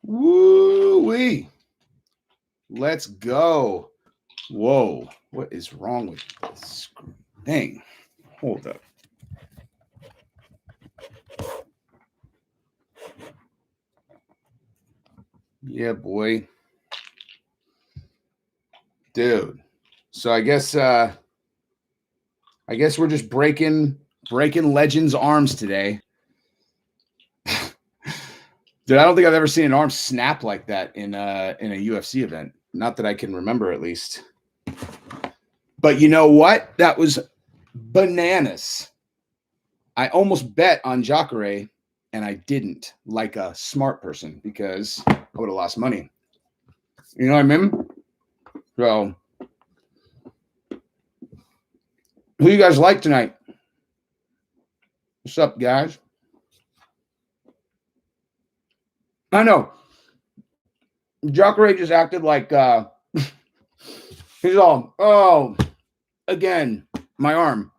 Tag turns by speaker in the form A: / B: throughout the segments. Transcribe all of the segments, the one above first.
A: Woo-wee. Let's go. Whoa. What is wrong with this thing? Hold up. Yeah, boy. Dude. So I guess we're just breaking Legends' arms today. Dude, I don't think I've ever seen an arm snap like that in a UFC event. Not that I can remember, at least. But you know what? That was bananas. I almost bet on Jacare, and I didn't, like a smart person, because I would have lost money. You know what I mean? So, who you guys like tonight? What's up, guys? I know. Jacare just acted like he's all, oh, again, my arm.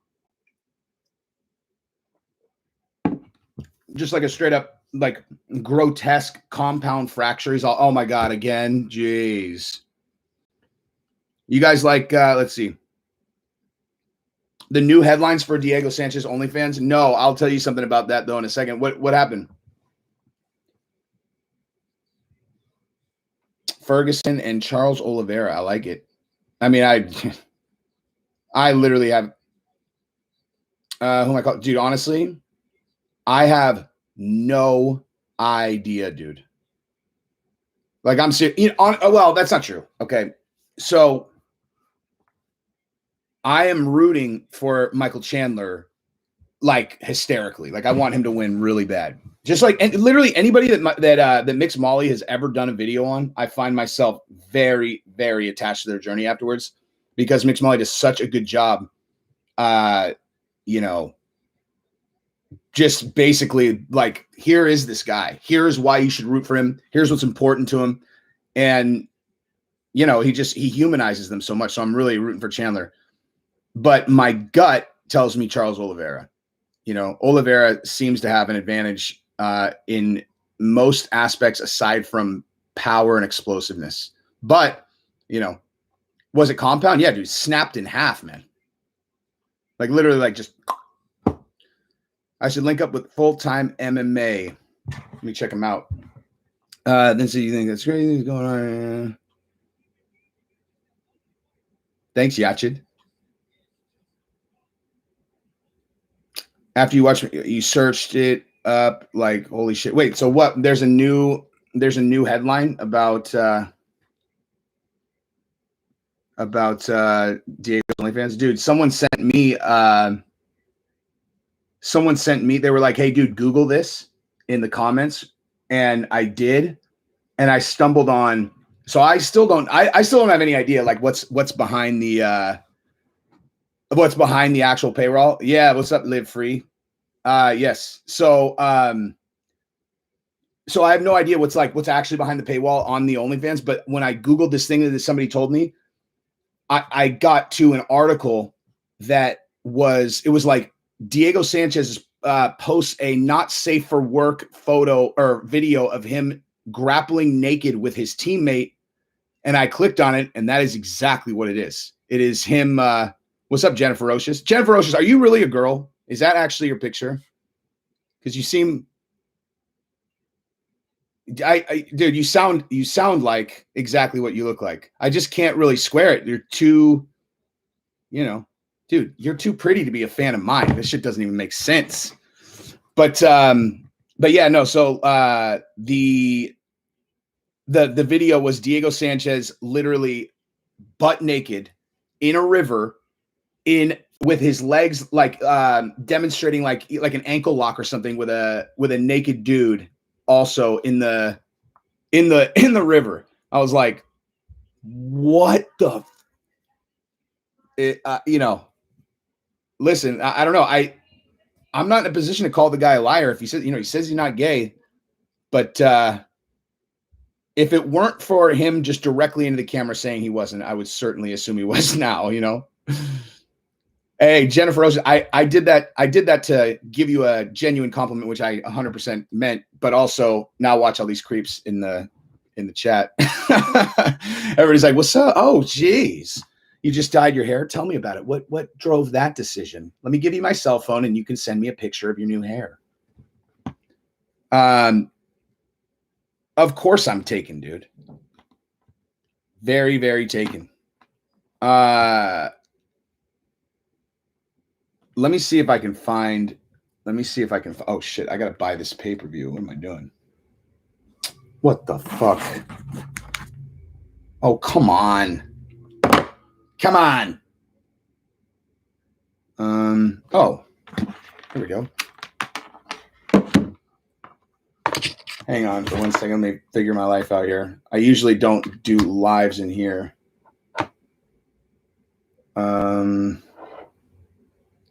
A: Just like a straight up, like, grotesque compound fracture. He's all, oh my God, again. Jeez. You guys like, let's see. The new headlines for Diego Sanchez OnlyFans? No, I'll tell you something about that, though, in a second. What happened? Ferguson and Charles Oliveira. I like it. I mean, I literally have, who am I calling? Dude, honestly, I have no idea, dude. Like, I'm serious. You know, well, that's not true. Okay. So I am rooting for Michael Chandler, like, hysterically. Like, I want him to win really bad. Just like, and literally anybody that Mixed Molly has ever done a video on, I find myself very, very attached to their journey afterwards, because Mixed Molly does such a good job, you know, just basically like, here is this guy. Here's why you should root for him. Here's what's important to him. And, you know, he humanizes them so much. So I'm really rooting for Chandler. But my gut tells me Charles Oliveira. You know, Oliveira seems to have an advantage in most aspects aside from power and explosiveness. But, you know, was it compound? Yeah, dude, snapped in half, man. Like, literally, like, just. I should link up with Full-Time MMA. Let me check him out. Then so you think that's crazy? What's going on? Thanks, Yachid. After you watched, you searched it up, like, holy shit. Wait, so what? There's a new headline about Diego OnlyFans. Dude, someone sent me. They were like, hey, dude, Google this in the comments. And I did. And I stumbled on. So I still don't have any idea, like, what's behind the actual payroll. Yeah. What's up, Live Free? Yes. So I have no idea what's actually behind the paywall on the OnlyFans. But when I Googled this thing that somebody told me, I got to an article that was like, Diego Sanchez posts a not safe for work photo or video of him grappling naked with his teammate. And I clicked on it, and that is exactly what it is. It is him. What's up, Jennifer Roches? Jennifer Roches, are you really a girl? Is that actually your picture? Because you seem, dude, you sound like exactly what you look like. I just can't really square it. You're too, you know, dude, you're too pretty to be a fan of mine. This shit doesn't even make sense. But yeah, no. So the video was Diego Sanchez literally butt naked in a river with his legs like demonstrating like an ankle lock or something with a naked dude also in the river. I was like, what the you know, listen, I don't know. I'm not in a position to call the guy a liar if he says, you know, he says he's not gay, but if it weren't for him just directly into the camera saying he wasn't, I would certainly assume he was now, you know. Hey, Jennifer Rose, I did that to give you a genuine compliment, which I 100% meant, but also now watch all these creeps in the in the chat. Everybody's like, what's up? Oh, geez. You just dyed your hair? Tell me about it. What drove that decision? Let me give you my cell phone and you can send me a picture of your new hair. Of course I'm taken, dude. Very, very taken. Let me see if I can find. Oh, shit. I got to buy this pay-per-view. What am I doing? What the fuck? Oh, come on. Come on. Oh, here we go. Hang on for 1 second. Let me figure my life out here. I usually don't do lives in here.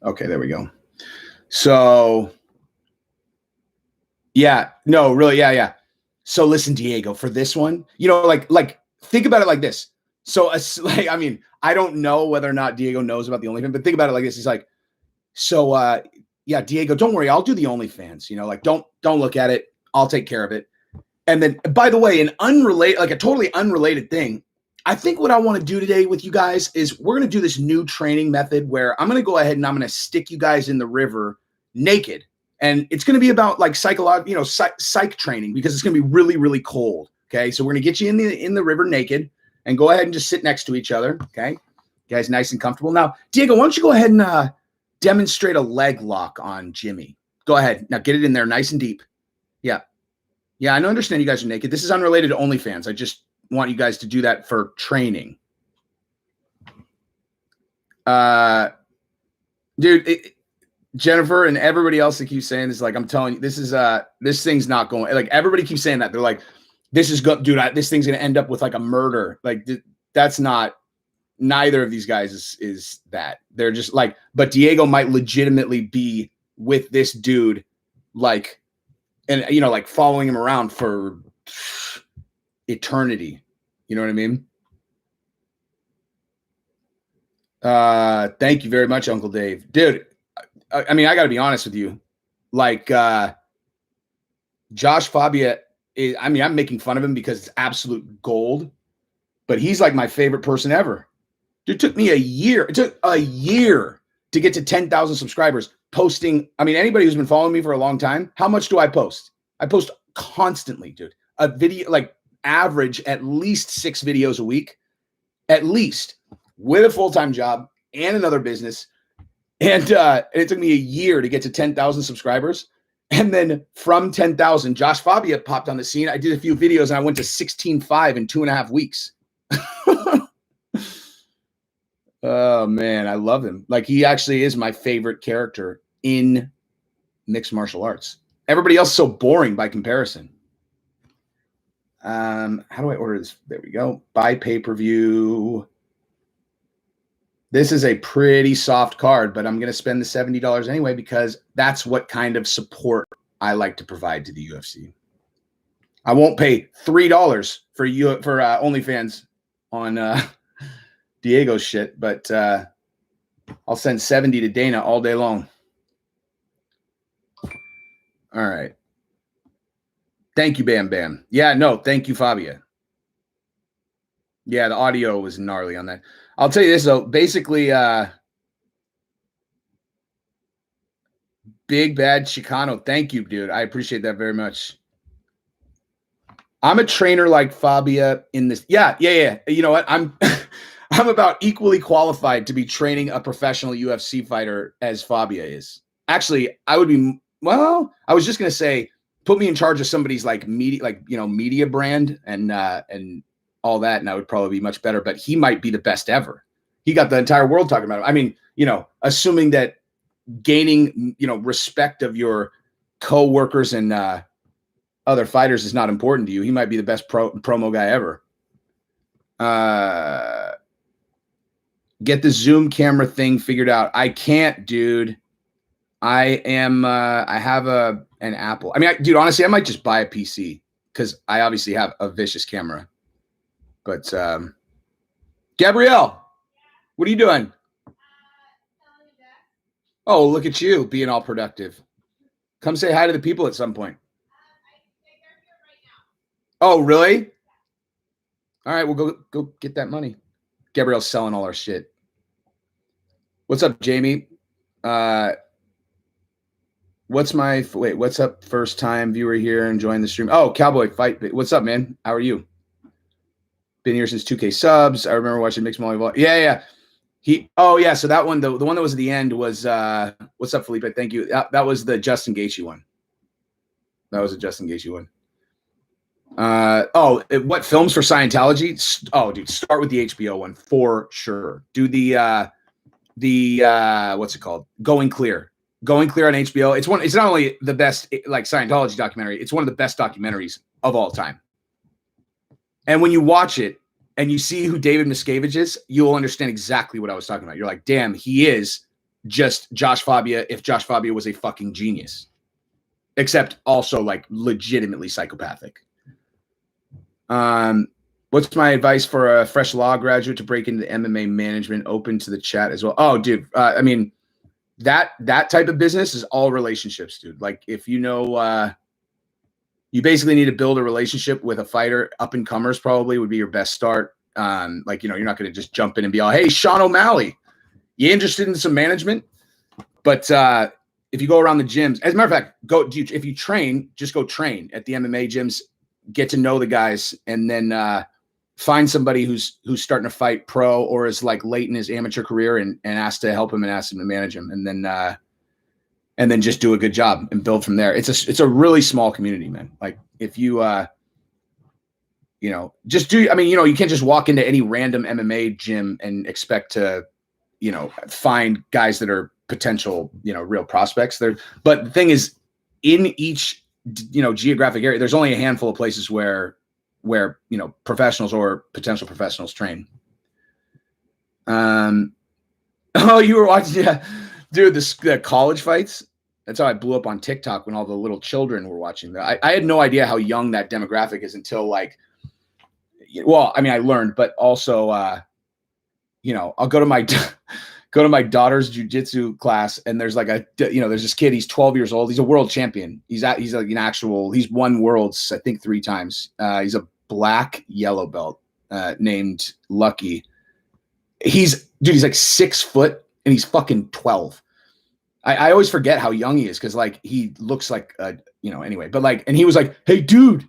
A: Okay, there we go. So, yeah, no, really, yeah. So listen, Diego, for this one, like think about it like this. So, like, I mean, I don't know whether or not Diego knows about the OnlyFans, but think about it like this. He's like, so, yeah, Diego, don't worry, I'll do the OnlyFans. Like, don't look at it. I'll take care of it. And then, by the way, a totally unrelated thing. I think what I want to do today with you guys is we're going to do this new training method where I'm going to go ahead and I'm going to stick you guys in the river naked. And it's going to be about like psychological, psych training because it's going to be really, really cold. Okay. So we're going to get you in the river naked and go ahead and just sit next to each other. Okay. You guys nice and comfortable. Now, Diego, why don't you go ahead and demonstrate a leg lock on Jimmy? Go ahead. Now get it in there nice and deep. Yeah. Yeah. I understand you guys are naked. This is unrelated to OnlyFans. I just want you guys to do that for training. Dude, Jennifer and everybody else that keeps saying this, like, I'm telling you, this thing's not going, like, everybody keeps saying that. They're like, this thing's going to end up with like a murder. Like, that's not, neither of these guys is that. They're just like, but Diego might legitimately be with this dude, like, and, like following him around for eternity. You know what I mean? Thank you very much, Uncle Dave. Dude, I mean, I got to be honest with you. Like, Josh Fabia, I'm making fun of him because it's absolute gold, but he's like my favorite person ever. Dude, it took me a year. It took a year to get to 10,000 subscribers posting. I mean, anybody who's been following me for a long time, how much do I post? I post constantly, dude. A video, like average at least 6 videos a week, at least, with a full-time job and another business. And it took me a year to get to 10,000 subscribers. And then from 10,000, Josh Fabia popped on the scene. I did a few videos and I went to 16.5 in 2.5 weeks. Oh, man, I love him. Like, he actually is my favorite character in mixed martial arts. Everybody else is so boring by comparison. How do I order this? There we go. Buy pay-per-view. This is a pretty soft card, but I'm going to spend the $70 anyway because that's what kind of support I like to provide to the UFC. I won't pay $3 for OnlyFans on Diego's shit, but I'll send 70 to Dana all day long. All right. Thank you, Bam Bam. Yeah, no, thank you, Fabia. Yeah, the audio was gnarly on that. I'll tell you this, though. Basically, Big Bad Chicano. Thank you, dude. I appreciate that very much. I'm a trainer like Fabia in this. Yeah. You know what? I'm about equally qualified to be training a professional UFC fighter as Fabia is. Actually, I would be, well, I was just going to say, put me in charge of somebody's like media brand and all that, and I would probably be much better, but he might be the best ever. He got the entire world talking about him. I mean, assuming that gaining, respect of your co-workers and other fighters is not important to you, he might be the best promo guy ever. Get the Zoom camera thing figured out. I can't, dude. I have an Apple. I mean, dude, honestly, I might just buy a PC because I obviously have a vicious camera. But Gabrielle, what are you doing? Oh, look at you being all productive. Come say hi to the people at some point. Oh, really? All right, we'll go get that money. Gabrielle's selling all our shit. What's up, Jamie? What's up? First time viewer here enjoying the stream. Oh, Cowboy Fight. What's up, man? How are you? Been here since 2K subs. I remember watching Mixed Molly. Yeah. So that one, the one that was at the end was what's up, Felipe? Thank you. That was the Justin Gaethje one. That was a Justin Gaethje one. What films for Scientology? Oh, dude, start with the HBO one for sure. Do the what's it called? Going Clear on HBO. It's not only the best like Scientology documentary, it's one of the best documentaries of all time. And when you watch it and you see who David Miscavige is, you'll understand exactly what I was talking about. You're like, damn, he is just Josh Fabia if Josh Fabia was a fucking genius, except also like legitimately psychopathic. What's my advice for a fresh law graduate to break into MMA management? Open to the chat as well. Oh, dude. I mean, that type of business is all relationships, dude. Like if you know, you basically need to build a relationship with a fighter. Up and comers probably would be your best start. Like, you know, you're not going to just jump in and be all, hey, Sean O'Malley, you interested in some management? But if you go around the gyms, as a matter of fact, if you train, just go train at the MMA gyms, get to know the guys, and then find somebody who's starting to fight pro or is like late in his amateur career and ask to help him and ask him to manage him. And then just do a good job and build from there. It's a really small community, man. Like if you, you know, just do, I mean, you know, you can't just walk into any random MMA gym and expect to, you know, find guys that are potential, you know, real prospects there. But the thing is, in each, you know, geographic area, there's only a handful of places where, you know, professionals or potential professionals train. Oh, you were watching, yeah, dude, the college fights. That's how I blew up on TikTok when all the little children were watching that. I had no idea how young that demographic is until like, well, I mean, I learned, but also, you know, I'll go to my daughter's jujitsu class, and there's like there's this kid. He's 12 years old. He's a world champion. He's like he's won worlds, I think 3 times. He's a black yellow belt named Lucky. He's like 6 foot and he's fucking 12. I always forget how young he is because like he looks like anyway. But like, and he was like, "Hey, dude,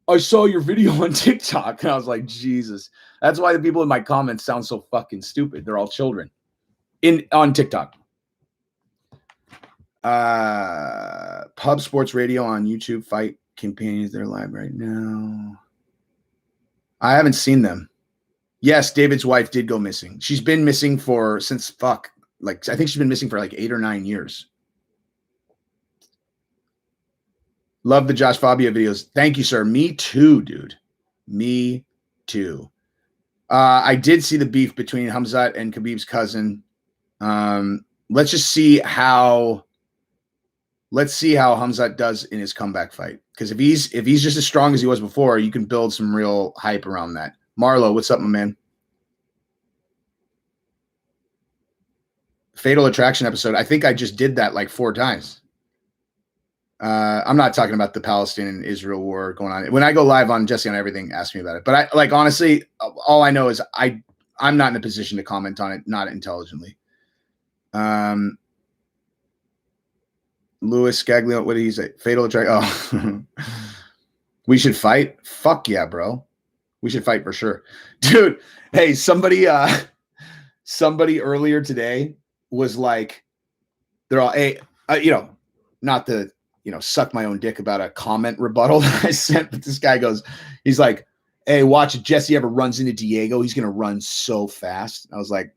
A: I saw your video on TikTok," and I was like, Jesus. That's why the people in my comments sound so fucking stupid. They're all children on TikTok. Pub Sports Radio on YouTube. Fight Companions, they're live right now. I haven't seen them. Yes, David's wife did go missing. She's been missing since I think she's been missing for like 8 or 9 years. Love the Josh Fabia videos. Thank you, sir. Me too, dude. Me too. I did see the beef between Khamzat and Khabib's cousin. Let's see how Khamzat does in his comeback fight. Because if he's just as strong as he was before, you can build some real hype around that. Marlo, what's up, my man? Fatal Attraction episode. I think I just did that like 4 times. I'm not talking about the Palestine and Israel war going on. When I go live on Jesse on Everything, ask me about it. But I like, honestly, all I know is I'm not in a position to comment on it, not intelligently. Louis Scaglio, what did he say? Fatal Attraction. Oh, we should fight. Fuck yeah, bro. We should fight for sure, dude. Hey, somebody earlier today was like, they're all, hey, not the, suck my own dick about a comment rebuttal that I sent, but this guy goes, he's like, hey, watch, if Jesse ever runs into Diego, he's going to run so fast. I was like,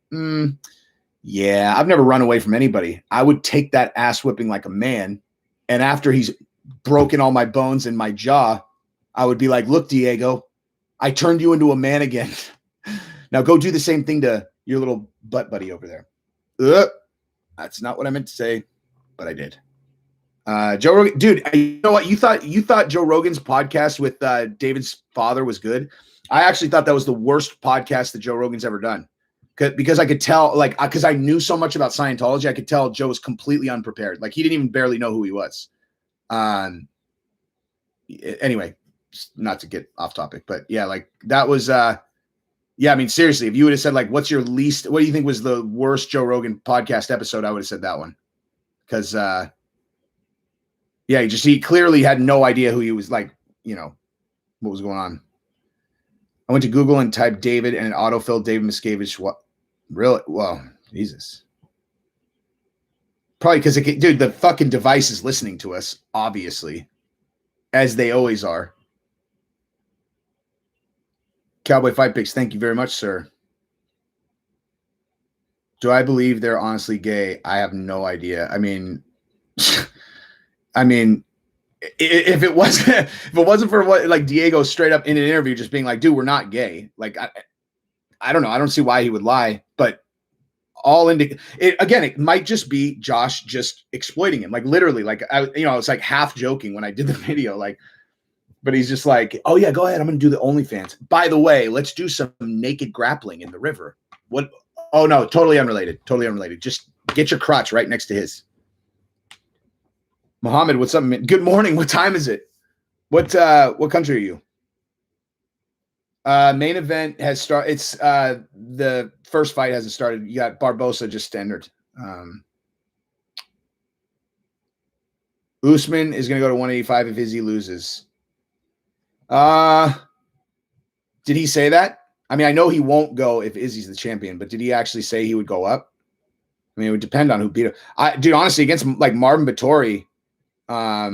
A: yeah, I've never run away from anybody. I would take that ass whipping like a man. And after he's broken all my bones in my jaw, I would be like, look, Diego, I turned you into a man again. Now go do the same thing to your little butt buddy over there. That's not what I meant to say, but I did. Joe Rogan, dude, you know what? You thought Joe Rogan's podcast with David's father was good. I actually thought that was the worst podcast that Joe Rogan's ever done. Because I could tell, like, because I knew so much about Scientology, I could tell Joe was completely unprepared. Like, he didn't even barely know who he was. Anyway, not to get off topic, but yeah, like that was, yeah, I mean, seriously, if you would have said like, what do you think was the worst Joe Rogan podcast episode? I would have said that one. Cause, yeah, he clearly had no idea who he was, like, what was going on. I went to Google and typed David and it autofilled David Miscavige. What? Really? Well, Jesus. Probably because, dude, the fucking device is listening to us, obviously, as they always are. Cowboy Fight Picks, thank you very much, sir. Do I believe they're honestly gay? I have no idea. I mean, if it wasn't for what, like, Diego straight up in an interview just being like, dude, we're not gay. Like, I don't know. I don't see why he would lie, but it might just be Josh just exploiting him. Like, literally, like, I was like half joking when I did the video, like, but he's just like, oh yeah, go ahead. I'm going to do the OnlyFans. By the way, let's do some naked grappling in the river. What? Oh no, totally unrelated. Totally unrelated. Just get your crotch right next to his. Mohammed, what's up, man? Good morning. What time is it? What country are you? Main event has started. It's the first fight hasn't started. You got Barbosa just standard. Usman is going to go to 185 if Izzy loses. Did he say that? I mean, I know he won't go if Izzy's the champion, but did he actually say he would go up? I mean, it would depend on who beat him. Dude, honestly, against like Marvin Vettori, I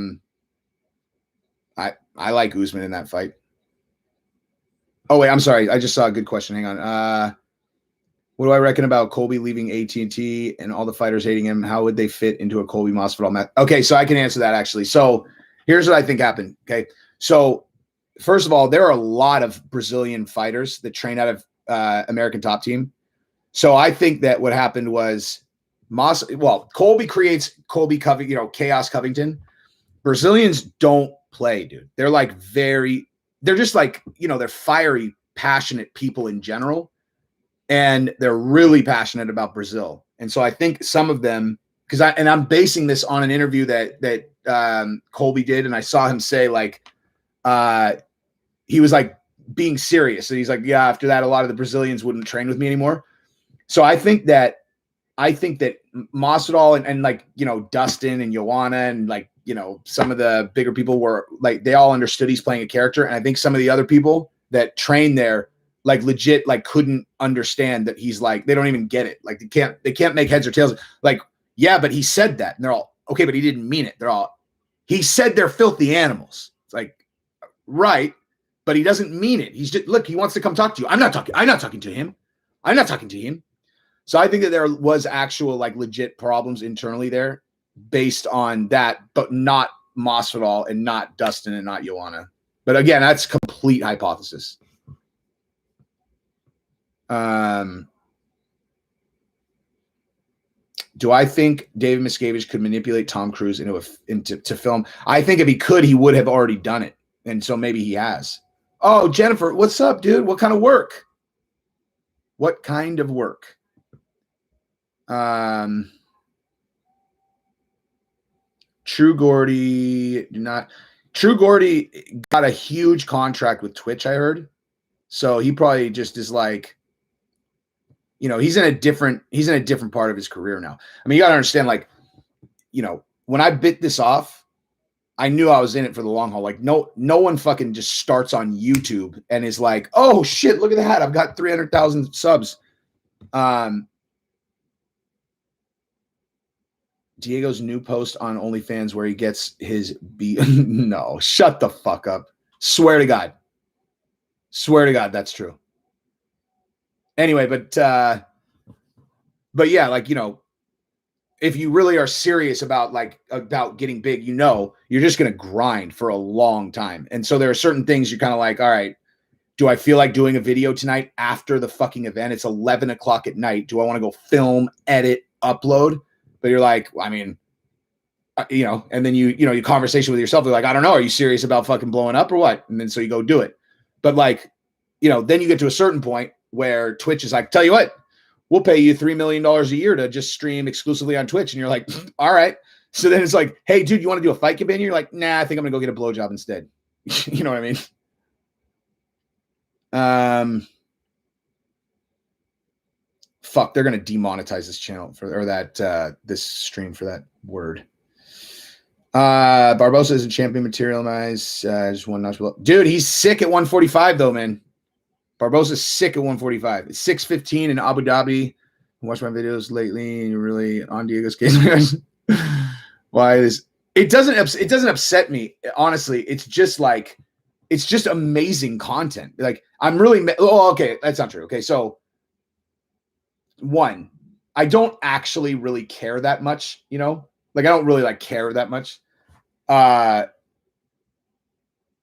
A: like Usman in that fight. Oh wait, I'm sorry. I just saw a good question. Hang on. What do I reckon about Colby leaving AT&T and all the fighters hating him? How would they fit into a Colby Masvidal match? Okay, so I can answer that actually. So here's what I think happened. Okay, so first of all, there are a lot of Brazilian fighters that train out of American Top Team. So I think that what happened was Colby creates Chaos Covington. Brazilians don't play, dude. They're like they're just like, they're fiery, passionate people in general. And they're really passionate about Brazil. And so I think some of them, I'm basing this on an interview that Colby did. And I saw him say like, he was like being serious. And he's like, yeah, after that, a lot of the Brazilians wouldn't train with me anymore. So I think that Masvidal and like, Dustin and Joanna and like, some of the bigger people were like, they all understood he's playing a character. And I think some of the other people that train there, like legit, like couldn't understand that he's like, they don't even get it. Like they can't make heads or tails. Like, yeah, but he said that. And they're all, okay, but he didn't mean it. He said they're filthy animals. It's like, right. But he doesn't mean it. He's just, look, he wants to come talk to you. I'm not talking to him. So I think that there was actual like legit problems internally there based on that, but not Masvidal and not Dustin and not Joanna. But again, that's complete hypothesis. Do I think David Miscavige could manipulate Tom Cruise into film? I think if he could, he would have already done it. And so maybe he has. Oh, Jennifer, what's up, dude? What kind of work? True Gordy got a huge contract with Twitch, I heard. So he probably just is like, he's in a different part of his career now. I mean, you got to understand, like, when I bit this off, I knew I was in it for the long haul. Like, no one fucking just starts on YouTube and is like, oh shit, look at that. I've got 300,000 subs. Diego's new post on OnlyFans where he gets his no, shut the fuck up. Swear to God, that's true. Anyway, but yeah, like, if you really are serious about getting big, you're just going to grind for a long time. And so there are certain things you're kind of like, all right, do I feel like doing a video tonight after the fucking event? It's 11 o'clock at night. Do I want to go film, edit, upload? But you're like, I mean, and then you conversation with yourself. You're like, I don't know. Are you serious about fucking blowing up or what? And then so you go do it. But like, then you get to a certain point where Twitch is like, tell you what, we'll pay you $3 million a year to just stream exclusively on Twitch. And you're like, all right. So then it's like, hey, dude, you want to do a fight campaign? You're like, nah, I think I'm going to go get a blowjob instead. You know what I mean? Fuck, they're gonna demonetize this channel or that this stream for that word. Barbosa isn't champion materialized. Just one notch below. Dude, he's sick at 145 though, man. Barbosa's sick at 145. It's 6:15 in Abu Dhabi. Watch my videos lately. You're really on Diego's case. Why is it doesn't upset me, honestly. It's just like it's just amazing content. Like I'm really okay, that's not true. Okay, so one, I don't actually really care that much, you know? Like I don't really like care that much. I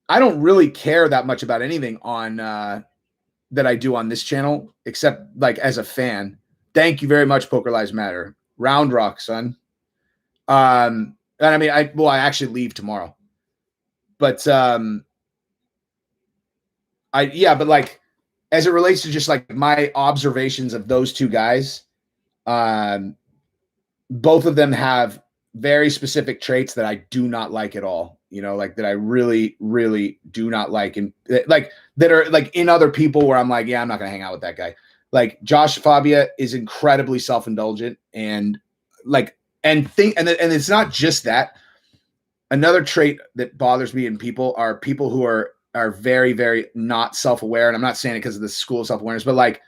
A: don't really care that much about anything on that I do on this channel, except like as a fan. Thank you very much, Poker Lives Matter. Round Rock, son. And I mean, I actually leave tomorrow. But but like as it relates to just like my observations of those two guys, both of them have very specific traits that I do not like at all. You know, like that I really, really do not like, and like that are like in other people where I'm like, yeah, I'm not gonna hang out with that guy. Like Josh Fabia is incredibly self-indulgent and like and it's not just that. Another trait that bothers me in people are people who are very, very not self-aware, and I'm not saying it because of the school of self-awareness, but like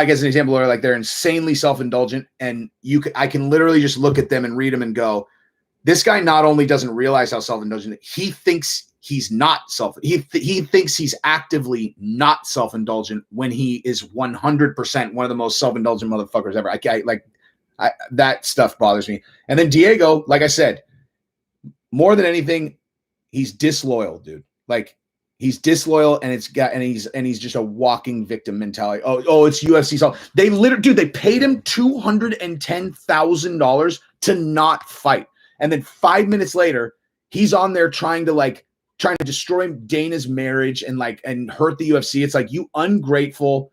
A: as an example, or like they're insanely self-indulgent, and I can literally just look at them and read them and go, this guy not only doesn't realize how self-indulgent, he thinks he's not he thinks he's actively not self-indulgent when he is 100% one of the most self-indulgent motherfuckers ever. That stuff bothers me. And then Diego, like I said, more than anything, he's disloyal, dude. Like he's disloyal, and he's just a walking victim mentality. Oh, it's UFC. So they literally, dude, they paid him $210,000 to not fight. And then 5 minutes later, he's on there trying to destroy Dana's marriage and hurt the UFC. It's like, you ungrateful,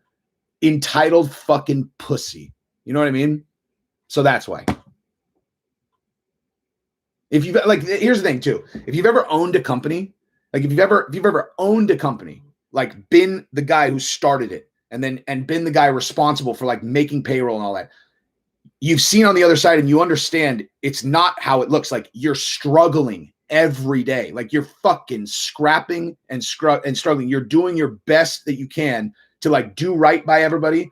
A: entitled fucking pussy. You know what I mean? So that's why. If you've like, here's the thing too. If you've ever owned a company, like if you've ever owned a company, like been the guy who started it and been the guy responsible for like making payroll and all that, you've seen on the other side and you understand it's not how it looks. Like you're struggling every day. Like you're fucking scrapping and struggling. You're doing your best that you can to like do right by everybody.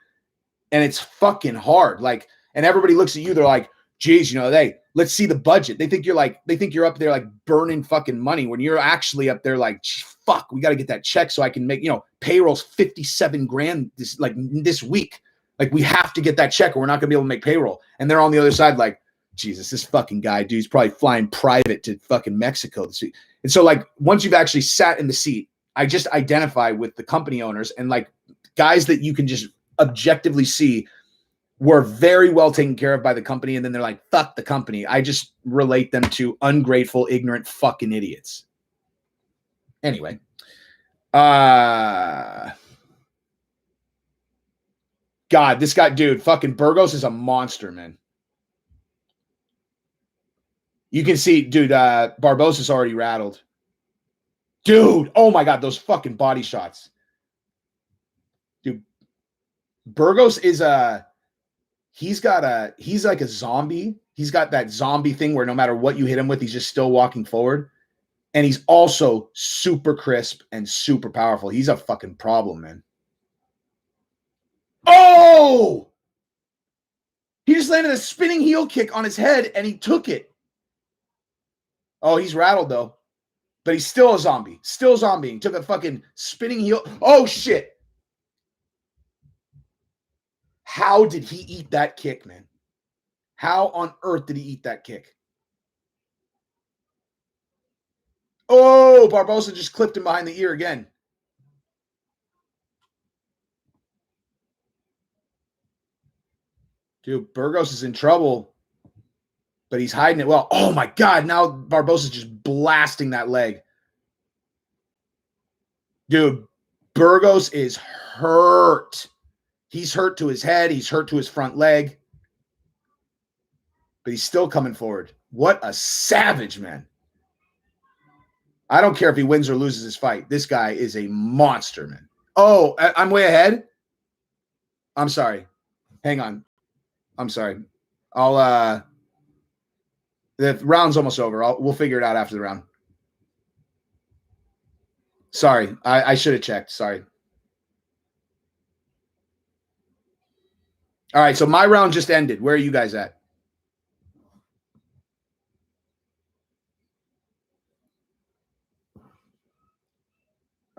A: And it's fucking hard. Like, and everybody looks at you, they're like, geez, you know, let's see the budget. They think you're up there like burning fucking money when you're actually up there like, fuck, we got to get that check so I can make, you know, payroll's 57 grand this week. Like we have to get that check or we're not gonna be able to make payroll. And they're on the other side like, Jesus, this fucking guy, dude, he's probably flying private to fucking Mexico this week. And so like once you've actually sat in the seat, I just identify with the company owners and like guys that you can just objectively see were very well taken care of by the company, and then they're like, fuck the company. I just relate them to ungrateful, ignorant fucking idiots. Anyway. God, this guy, dude, fucking Burgos is a monster, man. You can see, dude, Barbosa's already rattled. Dude, oh my God, those fucking body shots. Dude, Burgos is he's like a zombie. He's got that zombie thing where no matter what you hit him with, he's just still walking forward. And he's also super crisp and super powerful. He's a fucking problem, man. Oh! He just landed a spinning heel kick on his head and he took it. Oh, he's rattled though. But he's still a zombie. Still zombieing. Took a fucking spinning heel. Oh, shit. How did he eat that kick, man? How on earth did he eat that kick? Oh, Barbosa just clipped him behind the ear again. Dude, Burgos is in trouble, but he's hiding it well. Oh, my God. Now Barbosa's just blasting that leg. Dude, Burgos is hurt. He's hurt to his head. He's hurt to his front leg. But he's still coming forward. What a savage, man. I don't care if he wins or loses his fight. This guy is a monster, man. Oh, I'm way ahead. I'm sorry. Hang on. I'm sorry. The round's almost over. We'll figure it out after the round. Sorry. I should have checked. Sorry. All right. So my round just ended. Where are you guys at?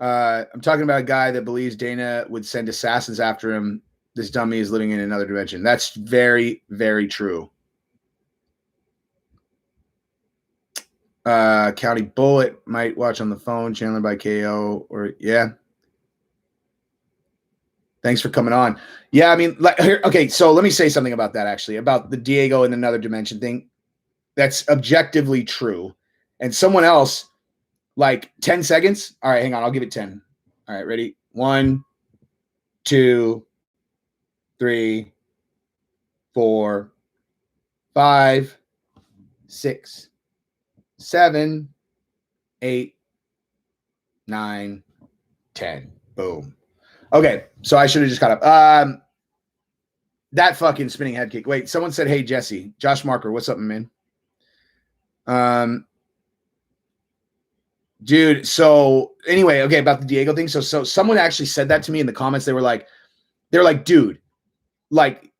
A: I'm talking about a guy that believes Dana would send assassins after him. This dummy is living in another dimension. That's very, very true. County Bullet might watch on the phone. Chandler by KO or yeah. Thanks for coming on. Yeah, I mean, like, here, okay. So let me say something about that. Actually, about the Diego in another dimension thing. That's objectively true. And someone else, like 10 seconds. All right, hang on. I'll give it 10. All right, ready? 1, 2, 3, 4, 5, 6, 7, 8, 9, 10. Boom. Okay, so I should have just caught up. That fucking spinning head kick. Wait, someone said, "Hey Jesse, Josh Marker, what's up, man?" Dude. So anyway, okay, about the Diego thing. So someone actually said that to me in the comments. They're like, dude, like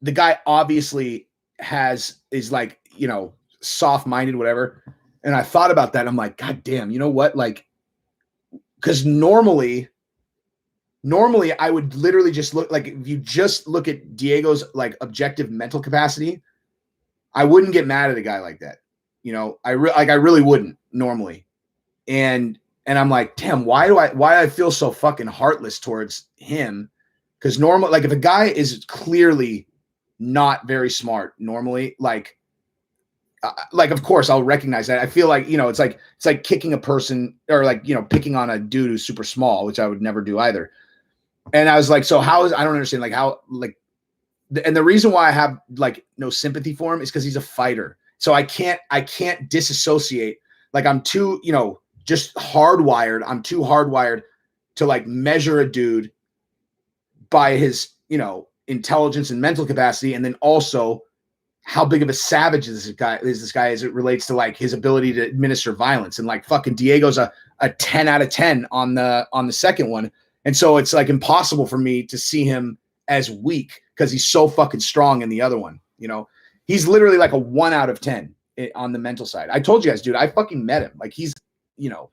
A: the guy obviously is like, you know, soft-minded, whatever. And I thought about that. And I'm like, God damn, you know what? Like, because normally I would literally just look, like, if you just look at Diego's like objective mental capacity, I wouldn't get mad at a guy like that. You know, I really wouldn't normally. And I'm like, damn, why do I feel so fucking heartless towards him? Because normally, like, if a guy is clearly not very smart, normally, like, of course I'll recognize that. I feel like, you know, it's like kicking a person, or like, you know, picking on a dude who's super small, which I would never do either. And I was like, so I don't understand, like, how, like, and the reason why I have like no sympathy for him is because he's a fighter. So I can't disassociate. Like, I'm too, you know, just hardwired. I'm too hardwired to like measure a dude by his, you know, intelligence and mental capacity, and then also how big of a savage is this guy as it relates to like his ability to administer violence. And like fucking Diego's a 10 out of 10 on the second one. And so it's like impossible for me to see him as weak because he's so fucking strong in the other one. You know, he's literally like a 1 out of 10 on the mental side. I told you guys, dude, I fucking met him. Like, he's, you know,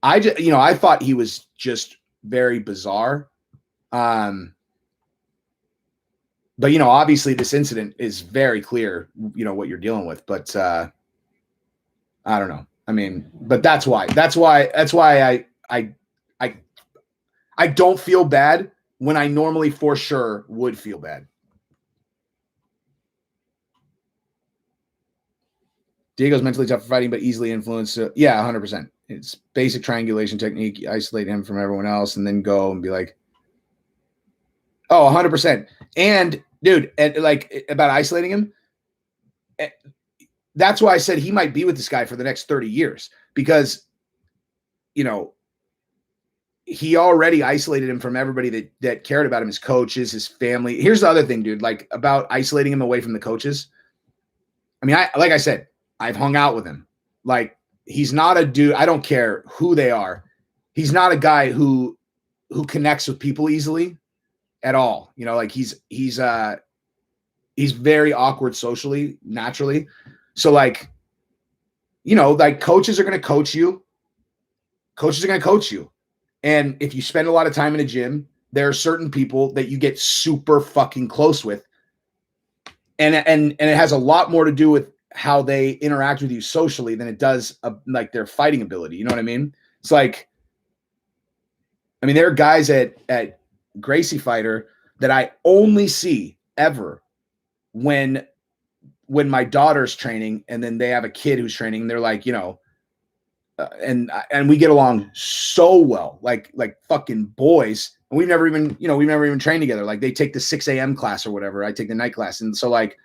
A: I thought he was just very bizarre. But, you know, obviously this incident is very clear, you know, what you're dealing with. But I don't know. I mean, but that's why I don't feel bad when I normally for sure would feel bad. Diego's mentally tough for fighting, but easily influenced. Yeah, 100%. It's basic triangulation technique. You isolate him from everyone else and then go and be like, oh, 100%. And dude, like, about isolating him, that's why I said he might be with this guy for the next 30 years, because, you know, he already isolated him from everybody that cared about him, his coaches, his family. Here's the other thing, dude, like, about isolating him away from the coaches. I mean, like I said, I've hung out with him. Like, he's not a dude. I don't care who they are. He's not a guy who connects with people easily at all. You know, like, he's very awkward socially, naturally. So, like, you know, like, coaches are going to coach you. And if you spend a lot of time in a gym, there are certain people that you get super fucking close with. And it has a lot more to do with how they interact with you socially than it does like their fighting ability. You know what I mean? It's like, I mean, there are guys at Gracie Fighter that I only see ever when my daughter's training, and then they have a kid who's training, and they're like, you know, and we get along so well, like fucking boys. And we've never even trained together. Like, they take the 6 a.m. class or whatever. I take the night class. And so, like,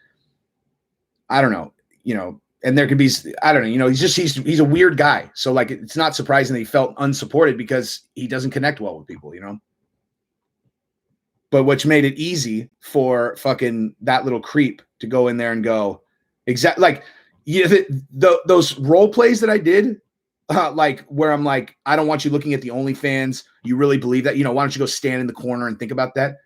A: I don't know, you know, and there could be, I don't know, he's a weird guy. So like, it's not surprising that he felt unsupported because he doesn't connect well with people, But which made it easy for fucking that little creep to go in there and go, exactly like those role plays that I did, like where I'm like, I don't want you looking at the OnlyFans. You really believe that? Why don't you go stand in the corner and think about that?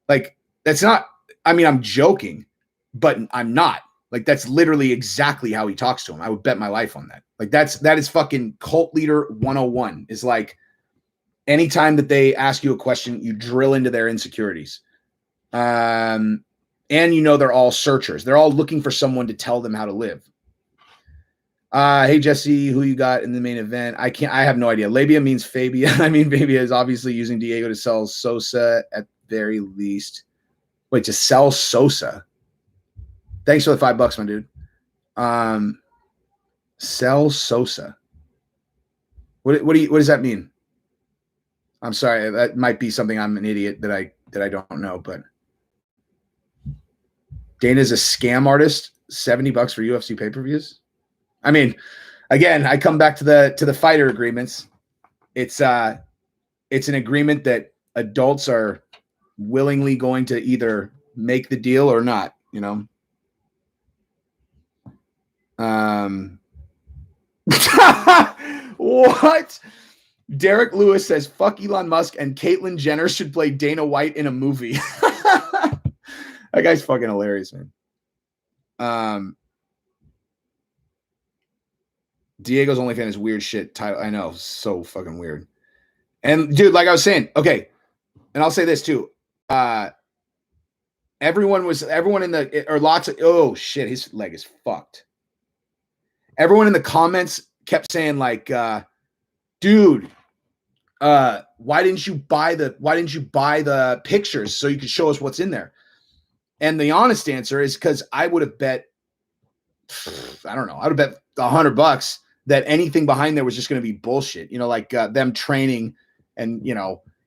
A: Like, that's not, I mean, I'm joking, but I'm not. Like, that's literally exactly how he talks to him. I would bet my life on that. Like, that is fucking cult leader 101 is like, anytime that they ask you a question, you drill into their insecurities. And they're all searchers. They're all looking for someone to tell them how to live. Hey, Jesse, who you got in the main event? I have no idea. Labia means Fabia. I mean, Fabia is obviously using Diego to sell Sosa at very least. Wait, to sell Sosa? Thanks for the $5, my dude. Sell Sosa. What does that mean? I'm sorry. That might be something I'm an idiot that I don't know, but Dana's a scam artist. $70 for UFC pay-per-views. I mean, again, I come back to the fighter agreements. It's an agreement that adults are willingly going to either make the deal or not, What? Derek Lewis says, fuck Elon Musk and Caitlyn Jenner should play Dana White in a movie. That guy's fucking hilarious, man. Diego's OnlyFans is weird shit title. I know, so fucking weird. And dude, like I was saying, okay, and I'll say this too. Everyone in the, or lots of, oh shit, his leg is fucked. Everyone in the comments kept saying like, dude, why didn't you buy the pictures so you could show us what's in there? And the honest answer is because I would have bet, I don't know, I would have bet $100 that anything behind there was just going to be bullshit. Like them training, and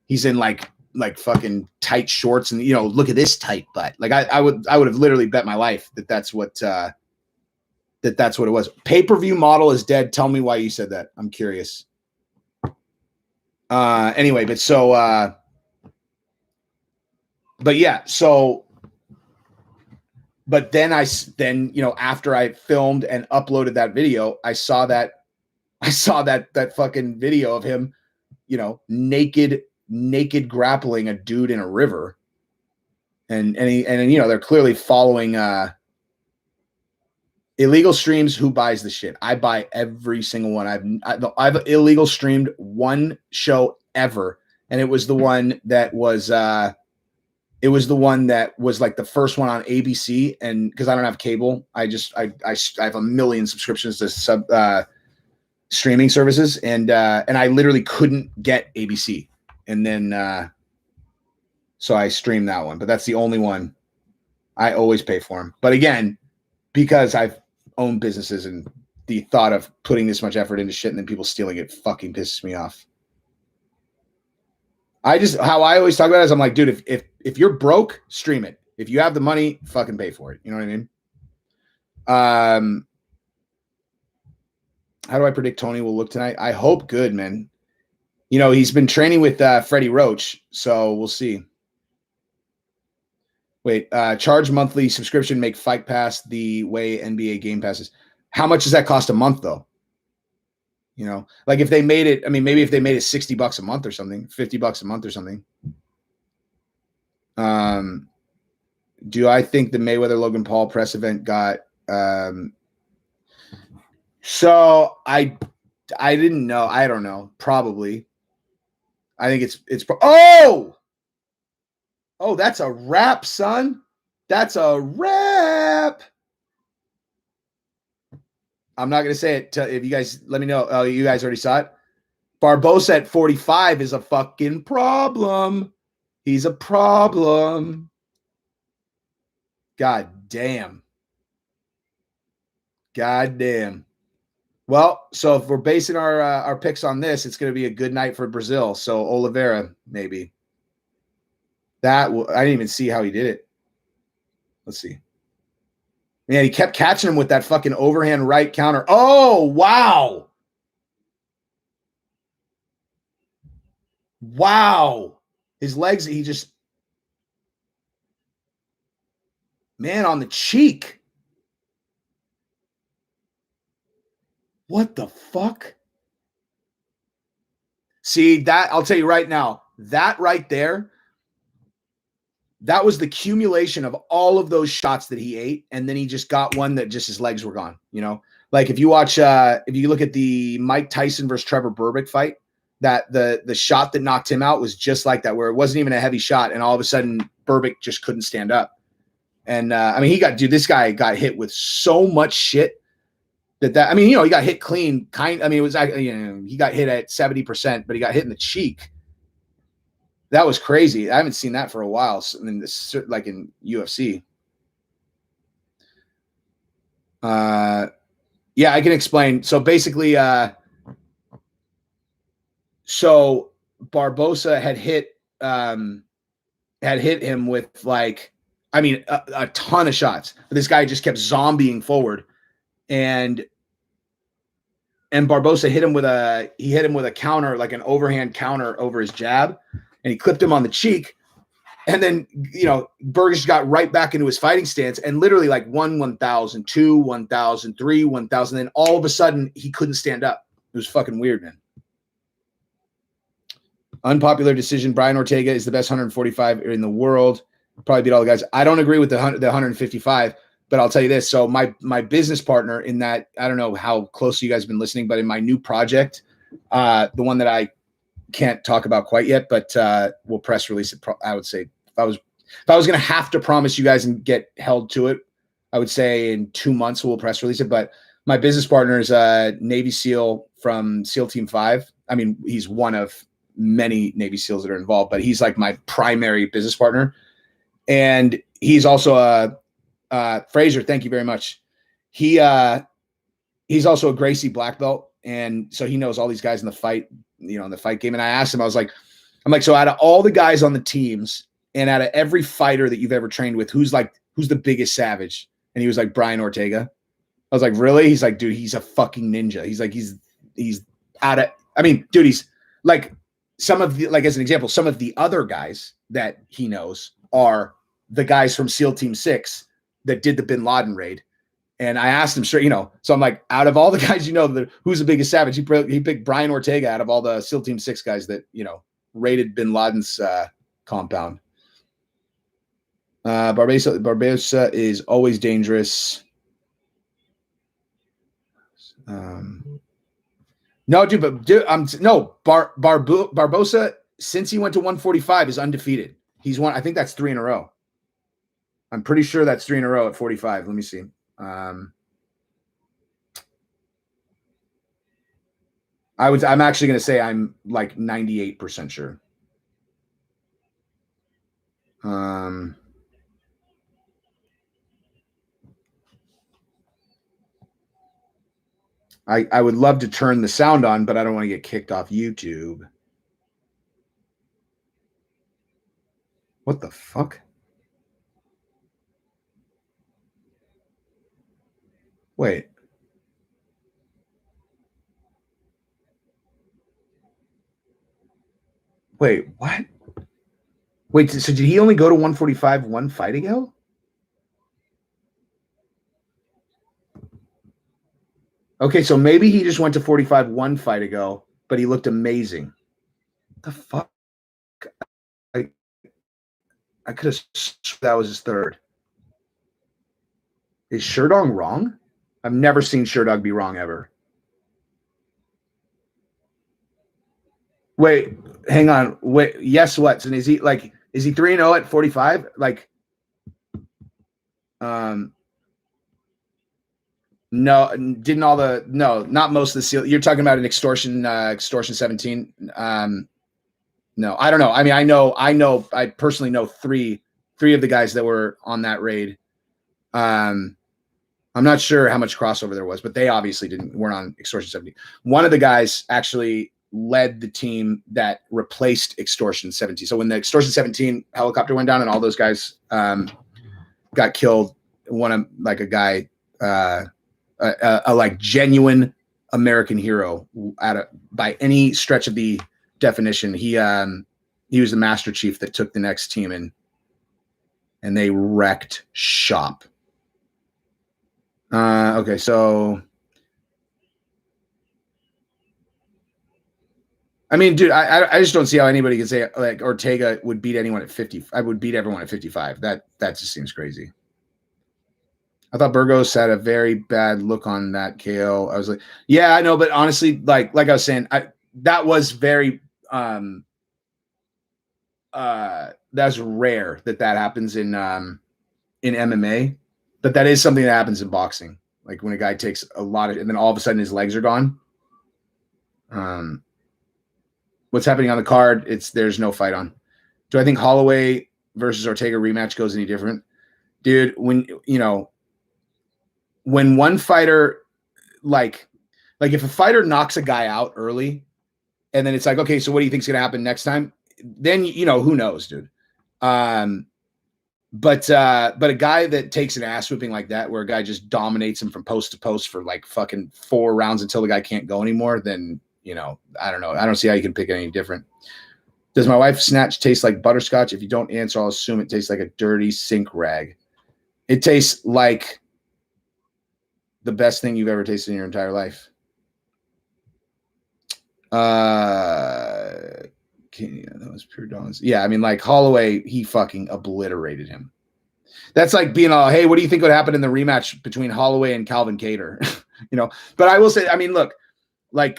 A: he's in like fucking tight shorts, and look at this tight butt. Like I would have literally bet my life that that's what it was. Pay-per-view model is dead. Tell me why you said that. I'm curious. Anyway, but yeah, so. But then after I filmed and uploaded that video, I saw that fucking video of him, naked grappling a dude in a river. And they're clearly following illegal streams. Who buys the shit? I buy every single one. I've illegal streamed one show ever, and it was the one that was like the first one on ABC, and because I don't have cable, I have a million subscriptions to streaming services, and I literally couldn't get ABC, and then so I streamed that one. But that's the only one I always pay for them. But again, because I've owned businesses, and the thought of putting this much effort into shit and then people stealing it fucking pisses me off. How I always talk about it is I'm like, dude, if you're broke, stream it. If you have the money, fucking pay for it. You know what I mean? How do I predict Tony will look tonight? I hope good, man. He's been training with Freddie Roach, so we'll see. Wait, charge monthly subscription, make Fight Pass the way NBA Game Pass is. How much does that cost a month, though? Like if they made it, I mean, maybe if they made it $60 a month or something, $50 a month or something. Do I think the Mayweather Logan Paul press event got, so I didn't know. I don't know. Probably. I think oh, that's a wrap, son. That's a wrap. I'm not going to say it. If you guys let me know. Oh, you guys already saw it. Barbosa at 45 is a fucking problem. He's a problem. God damn. God damn. Well, so if we're basing our picks on this, it's going to be a good night for Brazil. So Oliveira, maybe. I didn't even see how he did it. Let's see. Man, he kept catching him with that fucking overhand right counter. Oh, wow. Wow. His legs, he just, man, on the cheek. What the fuck? See, that, I'll tell you right now, that right there, that was the accumulation of all of those shots that he ate. And then he just got one that just his legs were gone, you know? Like if you watch, if you look at the Mike Tyson versus Trevor Berbick fight, that the shot that knocked him out was just like that, where it wasn't even a heavy shot. And all of a sudden Berbick just couldn't stand up. And I mean, this guy got hit with so much shit that, I mean, you know, he got hit clean I mean, it was, you know, he got hit at 70%, but he got hit in the cheek. That was crazy. I haven't seen that for a while. I mean, this, like in UFC. Yeah, I can explain. So basically, so Barbosa had hit him with like, I mean, a ton of shots. But this guy just kept zombieing forward, and Barbosa hit him with a counter, like an overhand counter over his jab, and he clipped him on the cheek. And then, you know, Burgess got right back into his fighting stance and literally like 1,000, 2, 1,000, 3, 1,000. Then all of a sudden he couldn't stand up. It was fucking weird, man. Unpopular decision. Brian Ortega is the best 145 in the world. Probably beat all the guys. I don't agree with the 155, but I'll tell you this. So my business partner in that, I don't know how close you guys have been listening, but in my new project, the one that I can't talk about quite yet, but we'll press release it. I would say if I was going to have to promise you guys and get held to it, I would say in 2 months we'll press release it. But my business partner is a Navy SEAL from SEAL Team 5. I mean, he's one of many Navy SEALs that are involved, but he's like my primary business partner. And he's also Fraser. Thank you very much. He's also a Gracie black belt. And so he knows all these guys in the fight, you know, in the fight game. And I asked him, I'm like, so out of all the guys on the teams and out of every fighter that you've ever trained with, who's the biggest savage? And he was like, Brian Ortega. I was like, really? He's like, dude, he's a fucking ninja. He's like, he's out of, I mean, dude, he's like some of the, like, as an example, some of the other guys that he knows are the guys from SEAL Team 6 that did the Bin Laden raid. And I asked him straight, you know, so I'm like, out of all the guys, you know, who's the biggest savage? He picked Brian Ortega out of all the SEAL Team 6 guys that, you know, raided Bin Laden's compound. Barbosa is always dangerous. No, dude, but Barbosa, since he went to 145, is undefeated. He's won, I think that's 3 in a row. I'm pretty sure that's 3 in a row at 45. Let me see. I'm actually going to say I'm like 98% sure. I would love to turn the sound on, but I don't want to get kicked off YouTube. What the fuck? Wait. Wait, what? Wait, so did he only go to 145 one fight ago? Okay, so maybe he just went to 45 one fight ago, but he looked amazing. What the fuck? I could have that was his third. Is Sherdog wrong? I've never seen Sherdog be wrong ever. Wait, hang on. Wait, yes, what? And is he 3-0 at 45? Like, no, didn't all the, no, not most of the SEAL. You're talking about an extortion 17. No, I don't know. I mean, I personally know three of the guys that were on that raid. I'm not sure how much crossover there was, but they obviously weren't on extortion 17. One of the guys actually led the team that replaced extortion 17. So when the extortion 17 helicopter went down and all those guys got killed, one of like a guy, a like genuine American hero by any stretch of the definition. He was the Master Chief that took the next team in, and they wrecked shop. Okay, so I mean, dude, I just don't see how anybody can say like Ortega would beat anyone at 50. I would beat everyone at 55. That just seems crazy. I thought Burgos had a very bad look on that KO. I was like, yeah, I know, but honestly, like I was saying, that was very that's rare that happens in MMA, but that is something that happens in boxing. Like when a guy takes a lot of, and then all of a sudden his legs are gone. What's happening on the card? There's no fight on. Do I think Holloway versus Ortega rematch goes any different? Dude, when one fighter, like if a fighter knocks a guy out early and then it's like, okay, so what do you think's going to happen next time? Then, who knows, dude. But a guy that takes an ass whipping like that, where a guy just dominates him from post to post for like fucking 4 rounds until the guy can't go anymore, then, I don't know. I don't see how you can pick it any different. Does my wife's snatch taste like butterscotch? If you don't answer, I'll assume it tastes like a dirty sink rag. It tastes like the best thing you've ever tasted in your entire life. That was pure dominance. Yeah, I mean, like Holloway, he fucking obliterated him. That's like being all, hey, what do you think would happen in the rematch between Holloway and Calvin Kattar? But I will say, I mean, look, like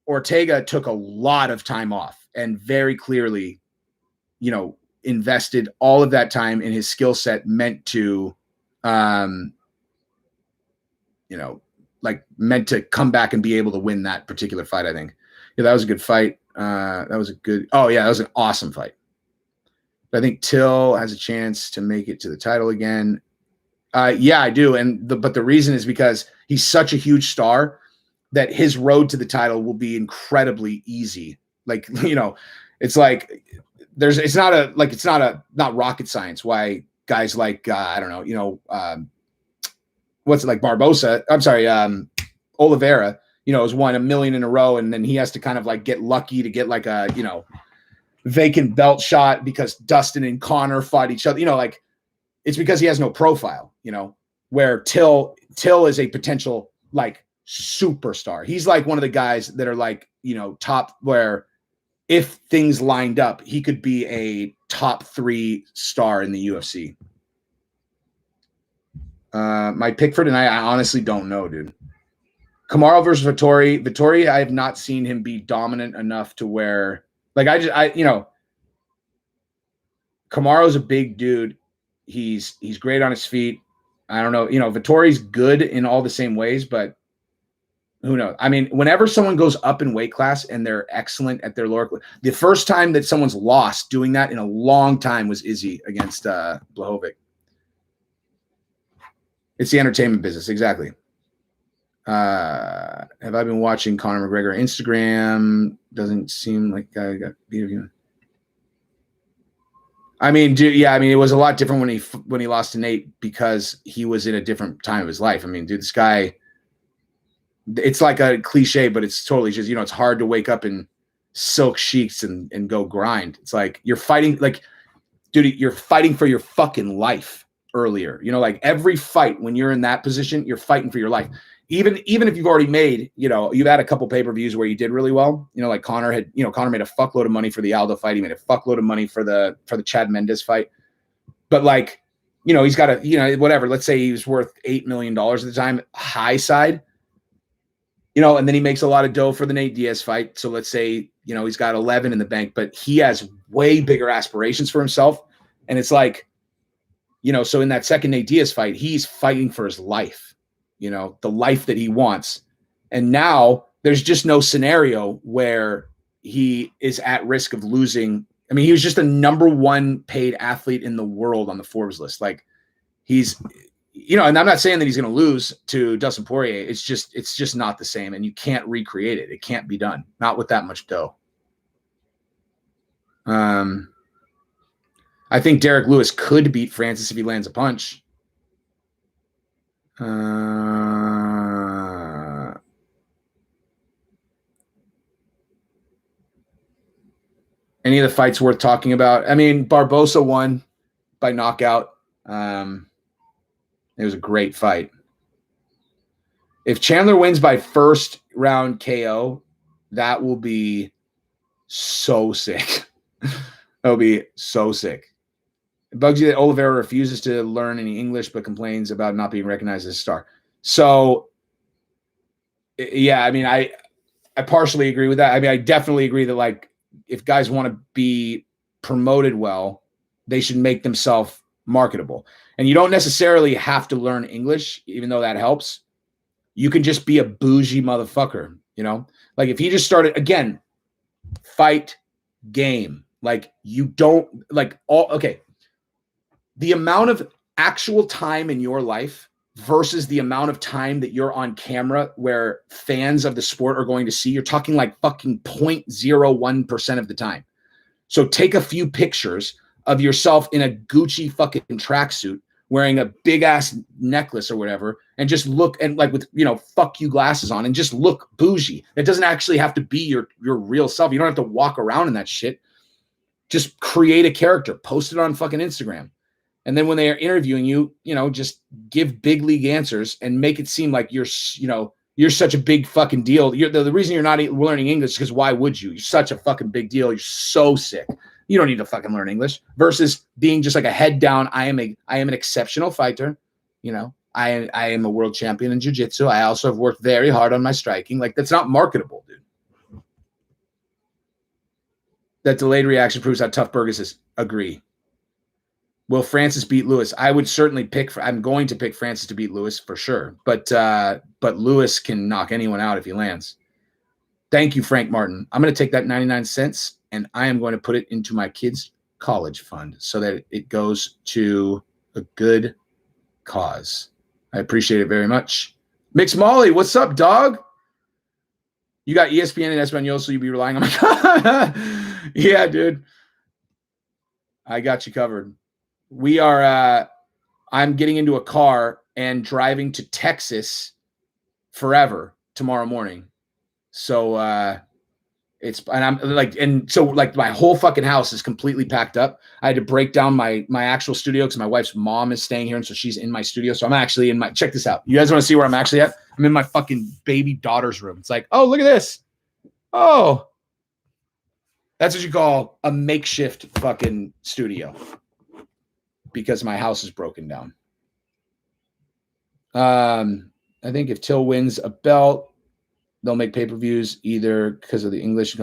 A: Ortega took a lot of time off and very clearly, invested all of that time in his skill set meant to, meant to come back and be able to win that particular fight, I think. Yeah, that was a good fight. That was an awesome fight. But I think Till has a chance to make it to the title again. Yeah, I do. But the reason is because he's such a huge star that his road to the title will be incredibly easy. Like, it's like it's not rocket science why guys like I don't know, what's it like Barbosa? I'm sorry, Oliveira, has won a million in a row, and then he has to kind of like get lucky to get like a, vacant belt shot because Dustin and Connor fought each other. Like it's because he has no profile, where Till is a potential like superstar. He's like one of the guys that are like, top, where if things lined up, he could be a top 3 star in the UFC. My Pickford and I honestly don't know, dude. Kamaru versus Vettori. Vettori, I have not seen him be dominant enough to where, like, Kamaru's a big dude. He's great on his feet. I don't know. Vettori's good in all the same ways, but who knows? I mean, whenever someone goes up in weight class and they're excellent at their lower, the first time that someone's lost doing that in a long time was Izzy against Blachowicz. It's the entertainment business. Exactly. Have I been watching Conor McGregor Instagram? Doesn't seem like I got beat again. I mean, dude, yeah, I mean, it was a lot different when he lost to Nate because he was in a different time of his life. I mean, dude, this guy, it's like a cliche, but it's totally just, it's hard to wake up in silk sheets and go grind. It's like you're fighting, like, dude, you're fighting for your fucking life earlier. Like every fight when you're in that position, you're fighting for your life. Even if you've already made, you've had a couple pay-per-views where you did really well. Like Connor made a fuckload of money for the Aldo fight. He made a fuckload of money for the Chad Mendes fight. But like, he's got a, whatever. Let's say he was worth $8 million at the time, high side. And then he makes a lot of dough for the Nate Diaz fight. So let's say, he's got 11 in the bank, but he has way bigger aspirations for himself. And it's like, so in that second Nate Diaz fight, he's fighting for his life, the life that he wants. And now there's just no scenario where he is at risk of losing. I mean, he was just the number 1 paid athlete in the world on the Forbes list. Like he's, and I'm not saying that he's going to lose to Dustin Poirier. It's just not the same. And you can't recreate it. It can't be done. Not with that much dough. I think Derek Lewis could beat Francis if he lands a punch. Any of the fights worth talking about? I mean, Barbosa won by knockout. It was a great fight. If Chandler wins by first round KO, that will be so sick. That'll be so sick. It bugs you that Oliveira refuses to learn any English but complains about not being recognized as a star. So, yeah, I mean, I partially agree with that. I mean, I definitely agree that, like, if guys want to be promoted well, they should make themselves marketable. And you don't necessarily have to learn English, even though that helps. You can just be a bougie motherfucker, you know? Like, if he just started, again, fight game. Like, you don't, like, okay. The amount of actual time in your life versus the amount of time that you're on camera where fans of the sport are going to see, you're talking like fucking 0.01% of the time. So take a few pictures of yourself in a Gucci fucking tracksuit wearing a big ass necklace or whatever, and just look, and like with, you know, fuck you glasses on, and just look bougie. It doesn't actually have to be your real self. You don't have to walk around in that shit. Just create a character, post it on fucking Instagram. And then when they are interviewing you, you know, just give big league answers and make it seem like you're, you know, you're such a big fucking deal. The reason you're not learning English is because why would you? You're such a fucking big deal. You're so sick. You don't need to fucking learn English versus being just like a head down. I am an exceptional fighter. You know, I am a world champion in jiu-jitsu. I also have worked very hard on my striking. Like, that's not marketable, dude. That delayed reaction proves how tough Burgess is. Agree. Will Francis beat Lewis? I would certainly pick. I'm going to pick Francis to beat Lewis for sure. But Lewis can knock anyone out if he lands. Thank you, Frank Martin. I'm going to take that 99 cents and I am going to put it into my kids' college fund so that it goes to a good cause. I appreciate it very much. Mix Molly, what's up, dog? You got ESPN and Espanol, so you'll be relying on my. Yeah, dude. I got you covered. We are. I'm getting into a car and driving to Texas forever tomorrow morning. So my whole fucking house is completely packed up. I had to break down my actual studio because my wife's mom is staying here, and so she's in my studio. So I'm actually in my, check this out. You guys want to see where I'm actually at? I'm in my fucking baby daughter's room. It's like, oh, look at this. Oh, that's what you call a makeshift fucking studio because my house is broken down. I think if Till wins a belt, they'll make pay-per-views either because of the English.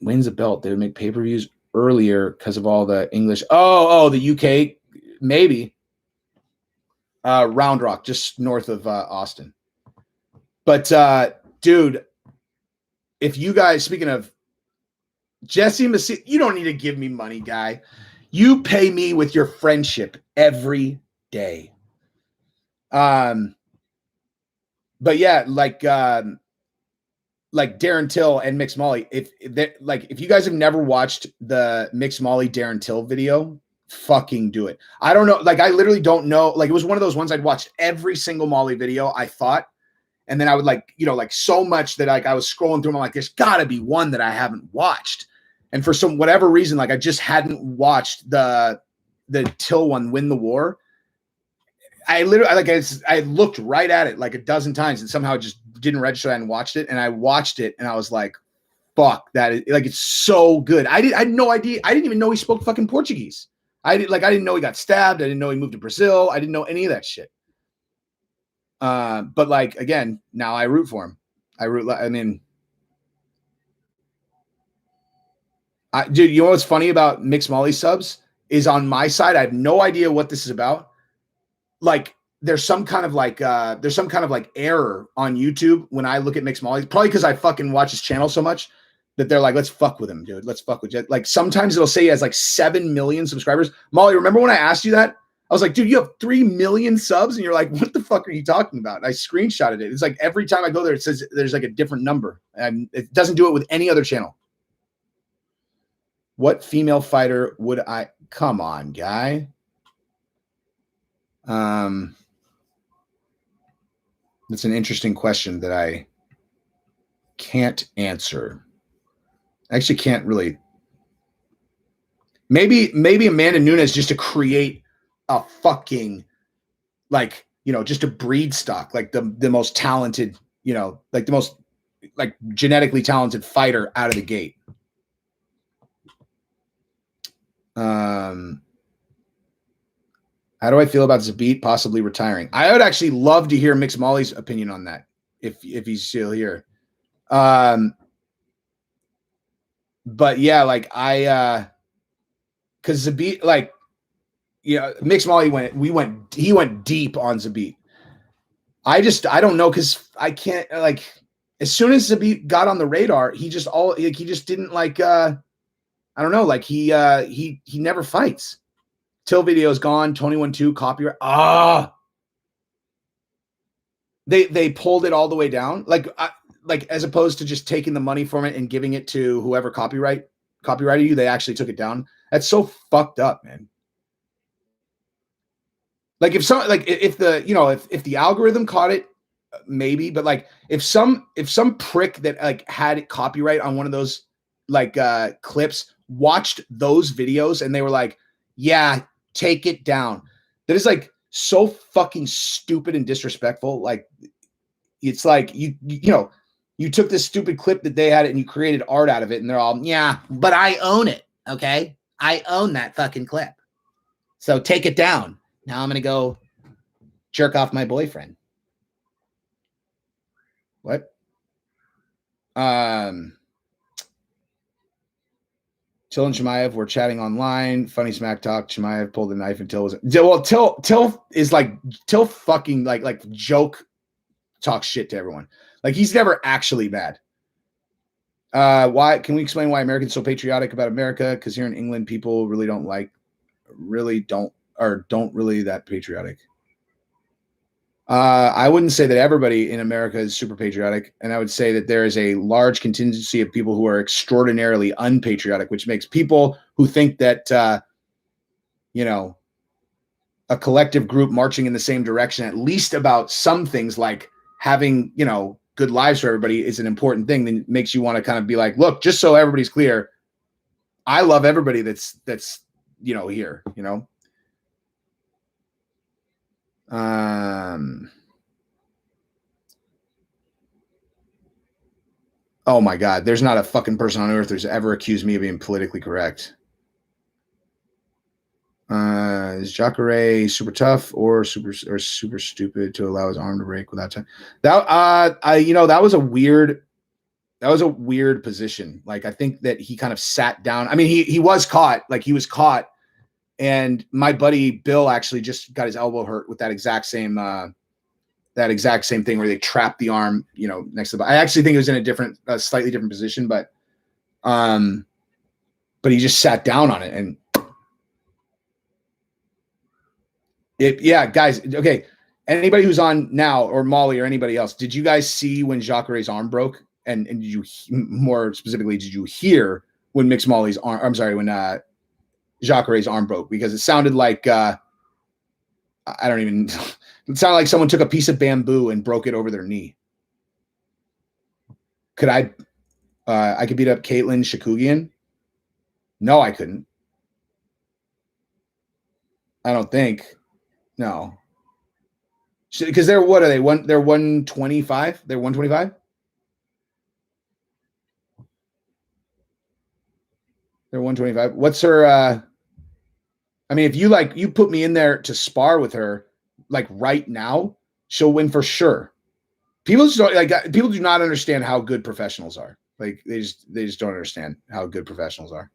A: Wins a belt, they would make pay-per-views earlier because of all the English. The UK, maybe. Round Rock, just north of Austin. But, dude, if you guys, speaking of Jesse Massey, you don't need to give me money, guy. You pay me with your friendship every day. But yeah, like Darren Till and Mix Molly, if you guys have never watched the Mix Molly Darren Till video, fucking do it. I don't know, like I literally don't know. Like, it was one of those ones I'd watched every single Molly video, I thought, and then I would like so much that like I was scrolling through them, I'm like, there's gotta be one that I haven't watched. And for some whatever reason, like I just hadn't watched the Till one, Win the War. I looked right at it like a dozen times and somehow it just didn't register. I hadn't watched it, and I watched it and I was like, fuck, that is like, it's so good. I had no idea. I didn't even know he spoke fucking Portuguese. I didn't know he got stabbed. I didn't know he moved to Brazil. I didn't know any of that shit. But like, again, now I root for him. Dude, you know what's funny about Mixed Molly subs is on my side, I have no idea what this is about. Like, there's some kind of like error on YouTube when I look at Mixed Molly. Probably because I fucking watch his channel so much that they're like, let's fuck with him, dude. Let's fuck with you. Like, sometimes it'll say he has like 7 million subscribers. Molly, remember when I asked you that? I was like, dude, you have 3 million subs? And you're like, what the fuck are you talking about? And I screenshotted it. It's like every time I go there, it says there's like a different number. And it doesn't do it with any other channel. What female fighter would I? Come on, guy. That's an interesting question that I can't answer. I actually can't really. Maybe Amanda Nunes just to create a fucking like, you know, just a breed stock, like the most talented, you know, like the most like genetically talented fighter out of the gate. How do I feel about Zabit possibly retiring? I would actually love to hear Mix Molly's opinion on that if he's still here. But yeah, like because Zabit, like, you know, Mix Molly he went deep on Zabit. I don't know, because I can't, like, as soon as Zabit got on the radar, he just didn't like I don't know, like he never fights. Till video's gone, 21-2 copyright. They pulled it all the way down, like as opposed to just taking the money from it and giving it to whoever copyrighted you, they actually took it down. That's so fucked up, man. Like if the, you know, if the algorithm caught it, maybe, but like if some prick that like had copyright on one of those like clips watched those videos and they were like, yeah, take it down. That is like so fucking stupid and disrespectful. Like it's like you know, you took this stupid clip that they had it and you created art out of it, and they're all, yeah, but I own it. Okay, I own that fucking clip, so take it down. Now I'm gonna go jerk off my boyfriend. What? Till and Chimaev were chatting online. Funny smack talk. Chimaev pulled a knife and Till was, well, Till is like, Till fucking like joke talks shit to everyone. Like he's never actually bad. Why can we explain why Americans are so patriotic about America? Because here in England, people really don't really that patriotic. I wouldn't say that everybody in America is super patriotic, and I would say that there is a large contingency of people who are extraordinarily unpatriotic, which makes people who think that you know, a collective group marching in the same direction, at least about some things like having, you know, good lives for everybody, is an important thing. Then makes you want to kind of be like, look, just so everybody's clear, I love everybody that's you know, here, you know. Oh my God, there's not a fucking person on earth who's ever accused me of being politically correct. Is Jacare super tough or super stupid to allow his arm to break without time? That you know, that was a weird position. Like I think that he kind of sat down. I mean, he was caught, and my buddy Bill actually just got his elbow hurt with that exact same thing where they trapped the arm, you know, next to the body. I actually think it was in a slightly different position, but he just sat down on it and yeah, guys. Okay. Anybody who's on now, or Molly or anybody else, did you guys see when Jacare's arm broke? And did you, more specifically, did you hear when Mix Molly's arm, I'm sorry, when Jacare's arm broke? Because it sounded like, I don't even, it sounded like someone took a piece of bamboo and broke it over their knee. Could I could beat up Caitlin Shakugian? No, I couldn't. I don't think. No. Because they're, what are they? They're 125? They're 125? They're 125. What's her I mean, if you put me in there to spar with her, like right now, she'll win for sure. People just don't, like, people do not understand how good professionals are. Like they just don't understand how good professionals are.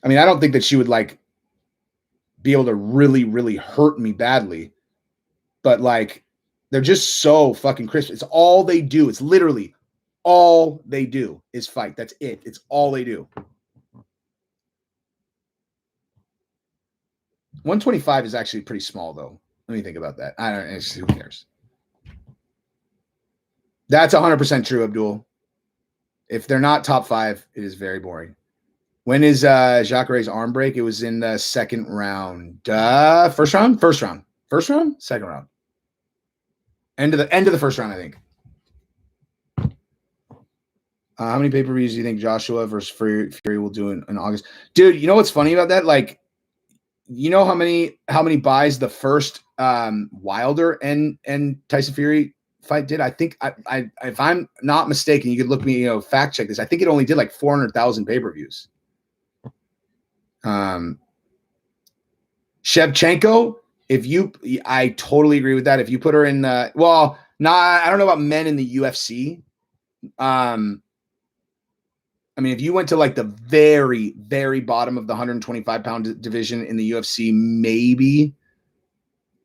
A: I mean, I don't think that she would like be able to really, really hurt me badly, but like they're just so fucking crisp. It's all they do. It's literally all they do is fight. That's it. It's all they do. 125 is actually pretty small, though. Let me think about that. I don't know. Who cares? That's 100% true, Abdul. If they're not top 5, it is very boring. When is Jacare's arm break? It was in the second round. First round? First round. First round? Second round. End of the first round, I think. How many pay-per-views do you think Joshua versus Fury will do in August? Dude, you know what's funny about that? Like, you know how many buys the first Wilder and Tyson Fury fight did? I think I if I'm not mistaken, you could look me, fact check this. I think it only did like 400,000 pay-per-views. Shevchenko, I totally agree with that. If you put her in I don't know about men in the UFC. I mean, if you went to like the very, very bottom of the 125-pound division in the UFC, maybe.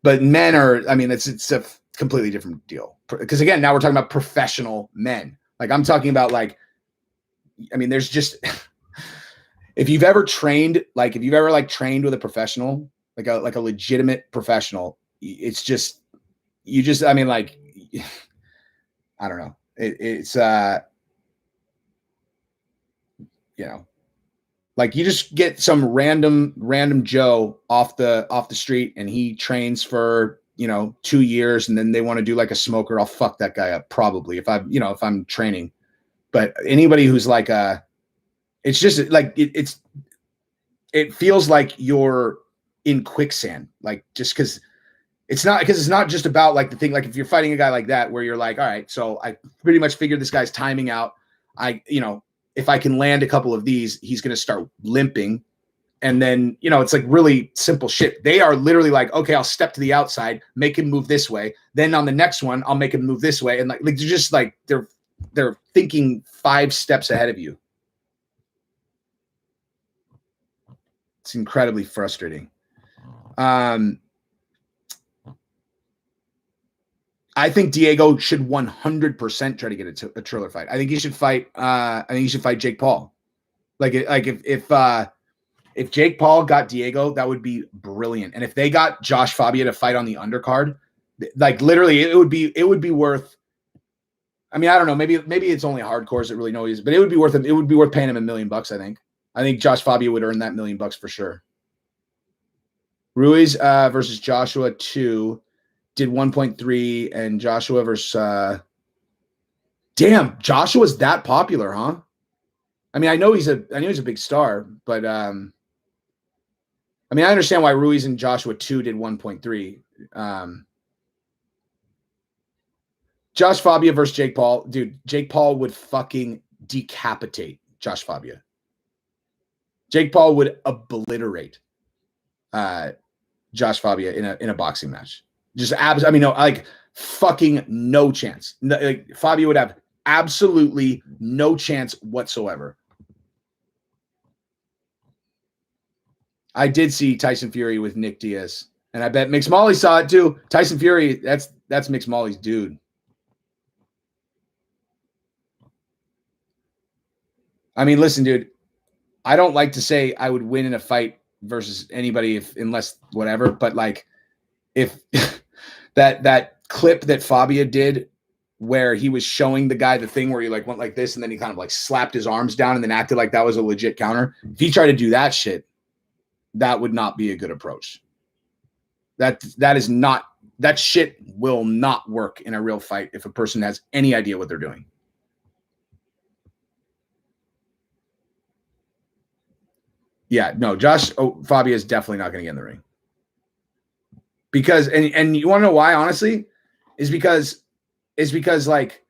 A: But men are, I mean, it's a completely different deal. Because again, now we're talking about professional men. Like I'm talking about like, I mean, there's just, if you've ever trained trained with a professional, like a legitimate professional, it's just, I mean, like, I don't know. It's like you just get some random Joe off the street and he trains for 2 years and then they want to do like a smoker. I'll fuck that guy up probably if I'm training. But anybody who's like it's just like it feels like you're in quicksand, like just because it's not just about like the thing, like if you're fighting a guy like that where you're like, all right, so I pretty much figured this guy's timing out. If I can land a couple of these, he's going to start limping. And then, it's like really simple shit. They are literally like, okay, I'll step to the outside, make him move this way. Then on the next one, I'll make him move this way. And like they're just like, they're thinking 5 steps ahead of you. It's incredibly frustrating. I think Diego should 100% try to get a Triller fight. I think he should fight. Jake Paul. Like if Jake Paul got Diego, that would be brilliant. And if they got Josh Fabia to fight on the undercard, like literally, it would be worth. I mean, I don't know. Maybe it's only hardcores that really know he's, but it would be worth paying him $1 million. I think Josh Fabia would earn that $1 million for sure. Ruiz versus Joshua 2. Did 1.3 and Joshua versus damn, Joshua's that popular, huh? I mean, I know he's a big star, but I mean, I understand why Ruiz and Joshua 2 did 1.3. Josh Fabia versus Jake Paul. Dude, Jake Paul would fucking decapitate Josh Fabia. Jake Paul would obliterate Josh Fabia in a boxing match. Just fucking no chance. Like Fabio would have absolutely no chance whatsoever. I did see Tyson Fury with Nick Diaz, and I bet Mix Molly saw it too. Tyson Fury, that's Mix Molly's dude. I mean, listen, dude, I don't like to say I would win in a fight versus anybody unless whatever, but like if that clip that Fabia did where he was showing the guy the thing where he like went like this and then he kind of like slapped his arms down and then acted like that was a legit counter. If he tried to do that shit, that would not be a good approach. That shit will not work in a real fight if a person has any idea what they're doing. Yeah, no, Fabia is definitely not going to get in the ring. Because and you want to know why, honestly, is because like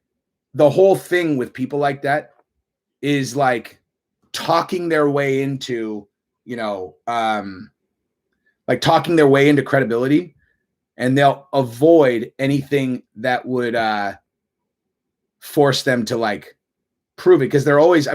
A: the whole thing with people like that is like talking their way into, like talking their way into credibility, and they'll avoid anything that would force them to like prove it. Because they're always, I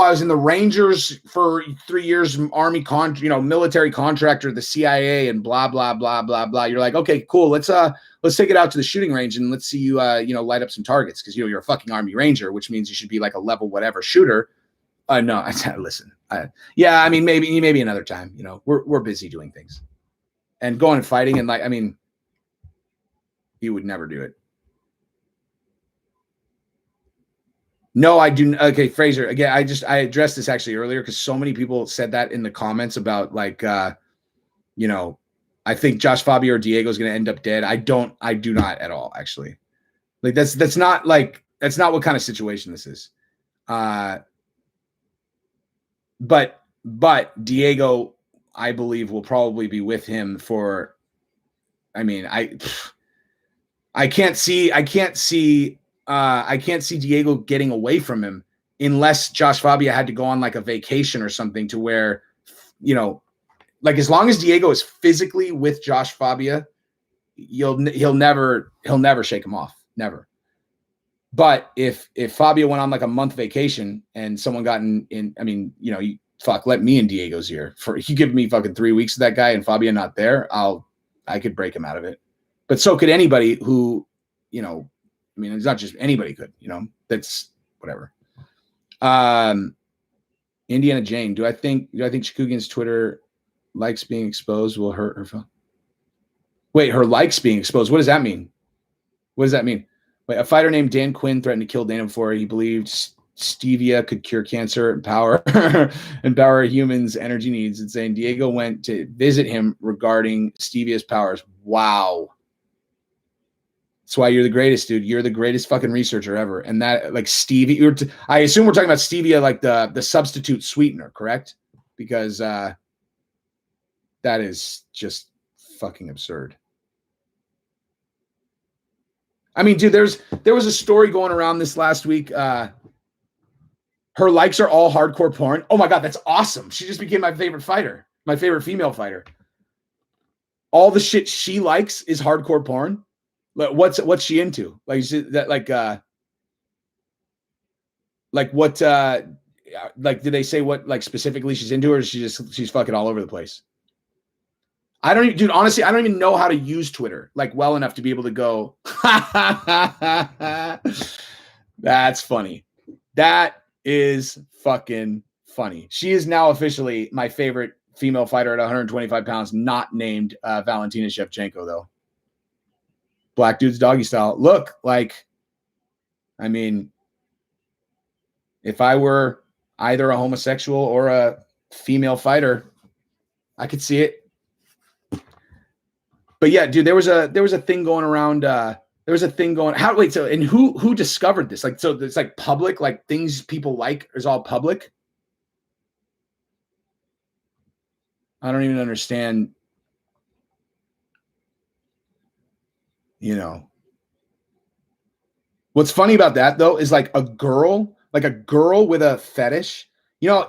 A: was in the Rangers for 3 years, Army military contractor, the CIA, and blah blah blah blah blah. You're like, okay, cool. Let's take it out to the shooting range and let's see you light up some targets because you're a fucking Army Ranger, which means you should be like a level whatever shooter. No, I said, listen. Yeah, I mean, maybe another time. We're busy doing things, and going and fighting, and like, I mean, you would never do it. No, I do. Okay, Fraser. Again, I addressed this actually earlier because so many people said that in the comments about like, you know, I think Josh Fabio or Diego is going to end up dead. I do not at all actually. Like that's not what kind of situation this is. But Diego, I believe, will probably be with him for. I mean, I can't see Diego getting away from him unless Josh Fabia had to go on like a vacation or something to where, you know, like as long as Diego is physically with Josh Fabia, he'll never shake him off. Never. But if Fabio went on like a month vacation and someone got in I mean, you know, let me in Diego's ear. For you give me fucking 3 weeks of that guy and Fabio not there, I could break him out of it. But so could anybody who, you know, I mean, it's not just anybody could, you know, that's whatever. Indiana Jane, do I think Shakugan's Twitter likes being exposed will hurt her phone? Wait, her likes being exposed. What does that mean? What does that mean? Wait, a fighter named Dan Quinn threatened to kill Dana before he believed stevia could cure cancer and empower humans' energy needs, and saying Diego went to visit him regarding stevia's powers. Wow. That's why you're the greatest, dude. You're the greatest fucking researcher ever. And that, like, stevia, I assume we're talking about stevia, like the substitute sweetener, correct? Because that is just fucking absurd. I mean, dude, there was a story going around this last week. Her likes are all hardcore porn. Oh my God, that's awesome. She just became my favorite fighter, my favorite female fighter. All the shit she likes is hardcore porn. What's she into? Like what like did they say what like specifically she's into, or is she's fucking all over the place? I don't even, dude, honestly, I don't even know how to use Twitter like well enough to be able to go. That's funny. That is fucking funny. She is now officially my favorite female fighter at 125 pounds, not named Valentina Shevchenko, though. Black dude's doggy style. Look, like, I mean, if I were either a homosexual or a female fighter, I could see it. But yeah, dude, there was a thing going around. There was a thing going. So and who discovered this? Like, so it's like public, like things people like is all public. I don't even understand. You know, what's funny about that though is like a girl with a fetish. You know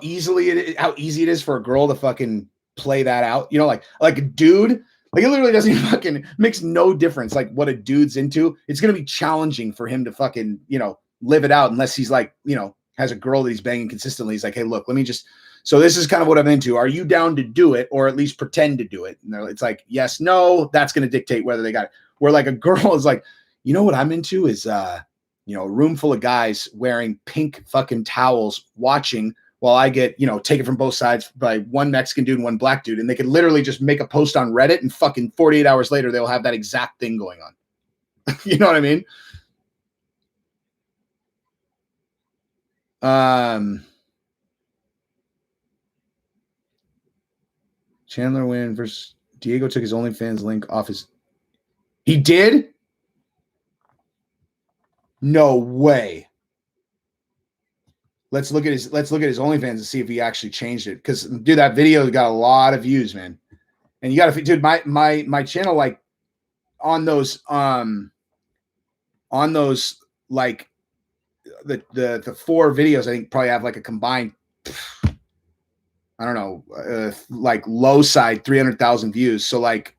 A: how easy it is for a girl to fucking play that out. You know, like a dude. Like it literally doesn't even fucking makes no difference. Like what a dude's into, it's gonna be challenging for him to fucking, you know, live it out unless he's like, you know, has a girl that he's banging consistently. He's like, hey, look, let me just. So this is kind of what I'm into. Are you down to do it, or at least pretend to do it? And it's like, yes, no. That's gonna dictate whether they got it. Where like a girl is like, you know what I'm into is you know, a room full of guys wearing pink fucking towels watching while I get, you know, taken from both sides by one Mexican dude and one black dude. And they could literally just make a post on Reddit and fucking 48 hours later, they'll have that exact thing going on. You know what I mean? Chandler win versus Diego took his OnlyFans link off his. He did? No way. Let's look at his OnlyFans and see if he actually changed it. Because dude, that video got a lot of views, man. And you got to, dude, my channel, like on those like the 4 videos, I think probably have like a combined, I don't know, like low side 300,000 views. So like,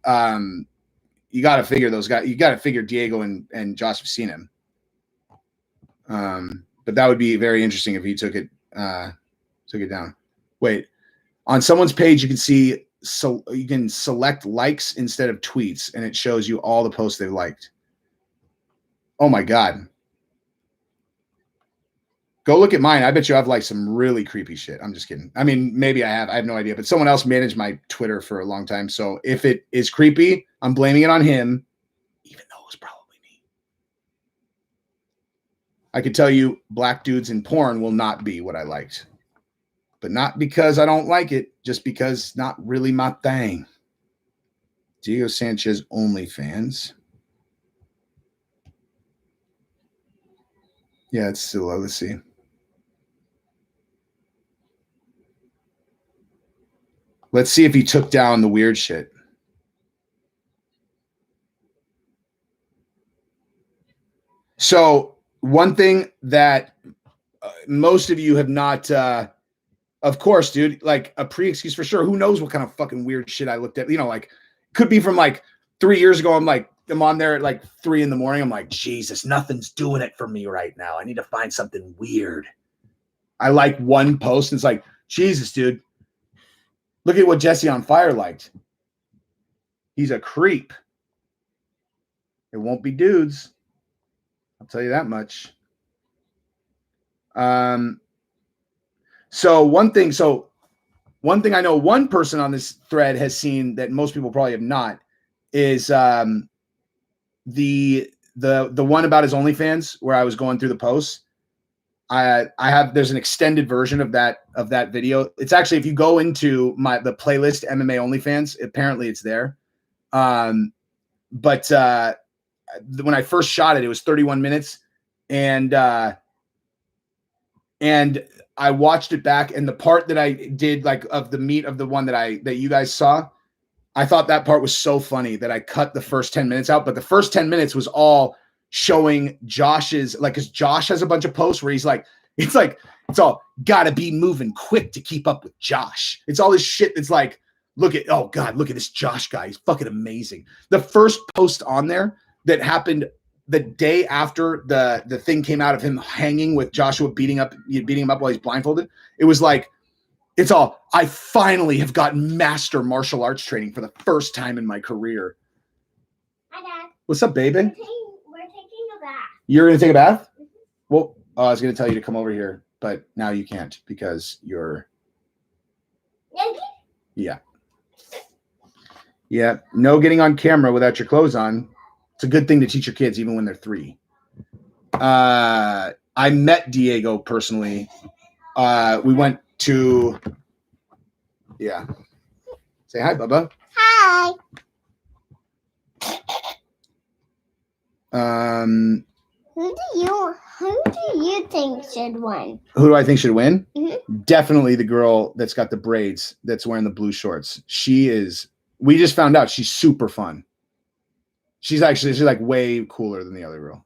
A: you got to figure those guys. You got to figure Diego and Josh have seen him. But that would be very interesting if he took it down. Wait, on someone's page, you can see, so you can select likes instead of tweets, and it shows you all the posts they've liked. Oh my God. Go look at mine. I bet you I've liked some really creepy shit. I'm just kidding. I mean, maybe I have no idea, but someone else managed my Twitter for a long time. So if it is creepy, I'm blaming it on him, even though it was probably me. I could tell you black dudes in porn will not be what I liked. But not because I don't like it, just because it's not really my thing. Diego Sanchez OnlyFans. Yeah, it's still low. Let's see. Let's see if he took down the weird shit. So one thing that most of you have not, of course, dude, like a pre-excuse for sure. Who knows what kind of fucking weird shit I looked at? You know, like could be from like 3 years ago. I'm on there at like 3 a.m. I'm like, Jesus, nothing's doing it for me right now. I need to find something weird. I like one post and it's like, Jesus, dude, look at what Jesse on Fire liked. He's a creep. It won't be dudes. I'll tell you that much. So one thing I know one person on this thread has seen that most people probably have not is the one about his OnlyFans where I was going through the posts. There's an extended version of that video. It's actually, if you go into the playlist MMA OnlyFans, apparently it's there. But when I first shot it, it was 31 minutes, and I watched it back, and the part that I did, like of the meat of the one that you guys saw, I thought that part was so funny that I cut the first 10 minutes out. But the first 10 minutes was all showing Josh's, like, because Josh has a bunch of posts where he's like, it's all gotta be moving quick to keep up with Josh. It's all this shit that's like, look at this Josh guy. He's fucking amazing. The first post on there that happened the day after the thing came out of him hanging with Joshua beating him up while he's blindfolded. It was like, it's all, I finally have gotten master martial arts training for the first time in my career.
B: Hi, Dad.
A: What's up, baby?
B: We're taking a bath.
A: You're going to take a bath? Well, I was going to tell you to come over here, but now you can't because you're... Yeah. Yeah. No getting on camera without your clothes on. It's a good thing to teach your kids even when they're 3. I met Diego personally. We went to... Yeah. Say hi, Bubba.
B: Hi. Who do you think should win?
A: Who do I think should win?
B: Mm-hmm.
A: Definitely the girl that's got the braids, that's wearing the blue shorts. We just found out she's super fun. She's like way cooler than the other girl.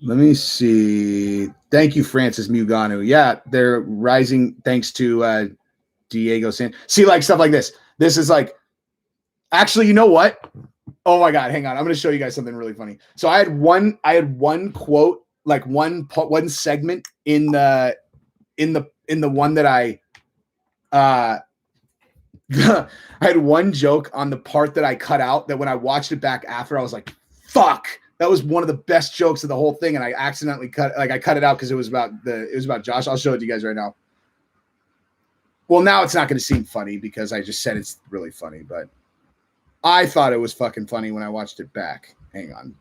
A: Let me see. Thank you, Francis Muganu. Yeah, they're rising thanks to Diego Sanchez. See, like stuff like this. This is like, actually, you know what? Oh my God, hang on. I'm going to show you guys something really funny. So I had one quote, like one segment in the one that I had one joke on the part that I cut out that when I watched it back after, I was like, fuck, that was one of the best jokes of the whole thing. And I accidentally cut it out because it was about Josh. I'll show it to you guys right now. Well, now it's not going to seem funny because I just said it's really funny, but I thought it was fucking funny when I watched it back. Hang on.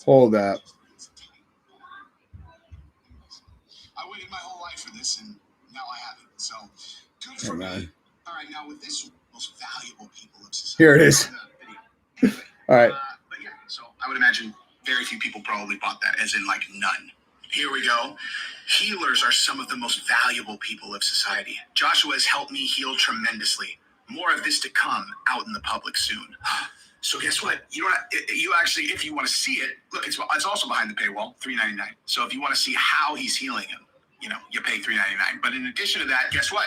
A: Hold up.
C: I waited my whole life for this, and now I have it. So, good for me. All right, now with this most valuable people of society.
A: Here it is. All right.
C: But yeah, so I would imagine very few people probably bought that, as in like none. Here we go. Healers are some of the most valuable people of society. Joshua has helped me heal tremendously. More of this to come out in the public soon. So guess what? You actually, if you want to see it, look, it's also behind the paywall, $3.99. So if you want to see how he's healing him, you pay $3.99. But in addition to that, guess what?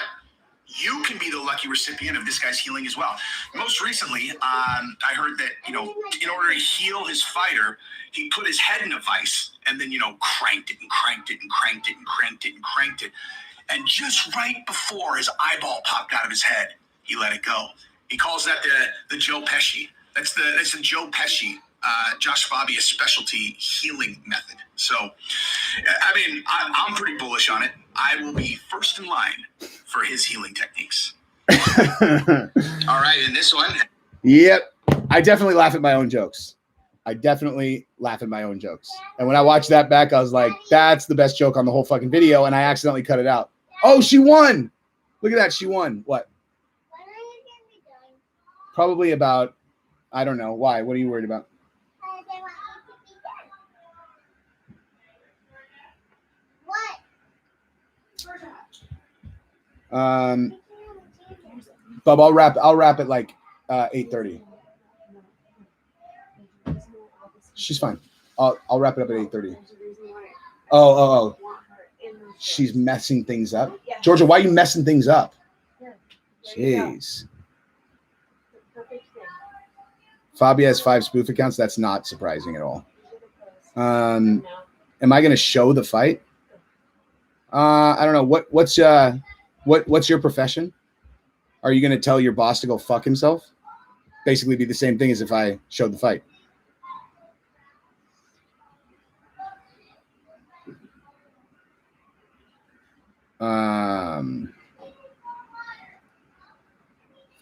C: You can be the lucky recipient of this guy's healing as well. Most recently, I heard that, in order to heal his fighter, he put his head in a vice and then, cranked it and cranked it and cranked it and cranked it and cranked it. And just right before his eyeball popped out of his head, he let it go. He calls that the Joe Pesci. That's the Joe Pesci, Josh Fabia's specialty healing method. So, I mean, I'm pretty bullish on it. I will be first in line for his healing techniques. All right, in this one.
A: Yep. I definitely laugh at my own jokes. And when I watched that back, I was like, that's the best joke on the whole fucking video. And I accidentally cut it out. Oh, she won. Look at that. She won. What?
B: When are you gonna be done?
A: Probably about, I don't know. Why? What are you worried about?
B: They want you to be done. What?
A: Bub, I'll wrap it like 8:30. She's fine. I'll wrap it up at 8:30. Oh. She's messing things up. Georgia, why are you messing things up? Jeez. Fabia has 5 spoof accounts. That's not surprising at all. Am I going to show the fight? I don't know. What's your profession? Are you going to tell your boss to go fuck himself? Basically be the same thing as if I showed the fight.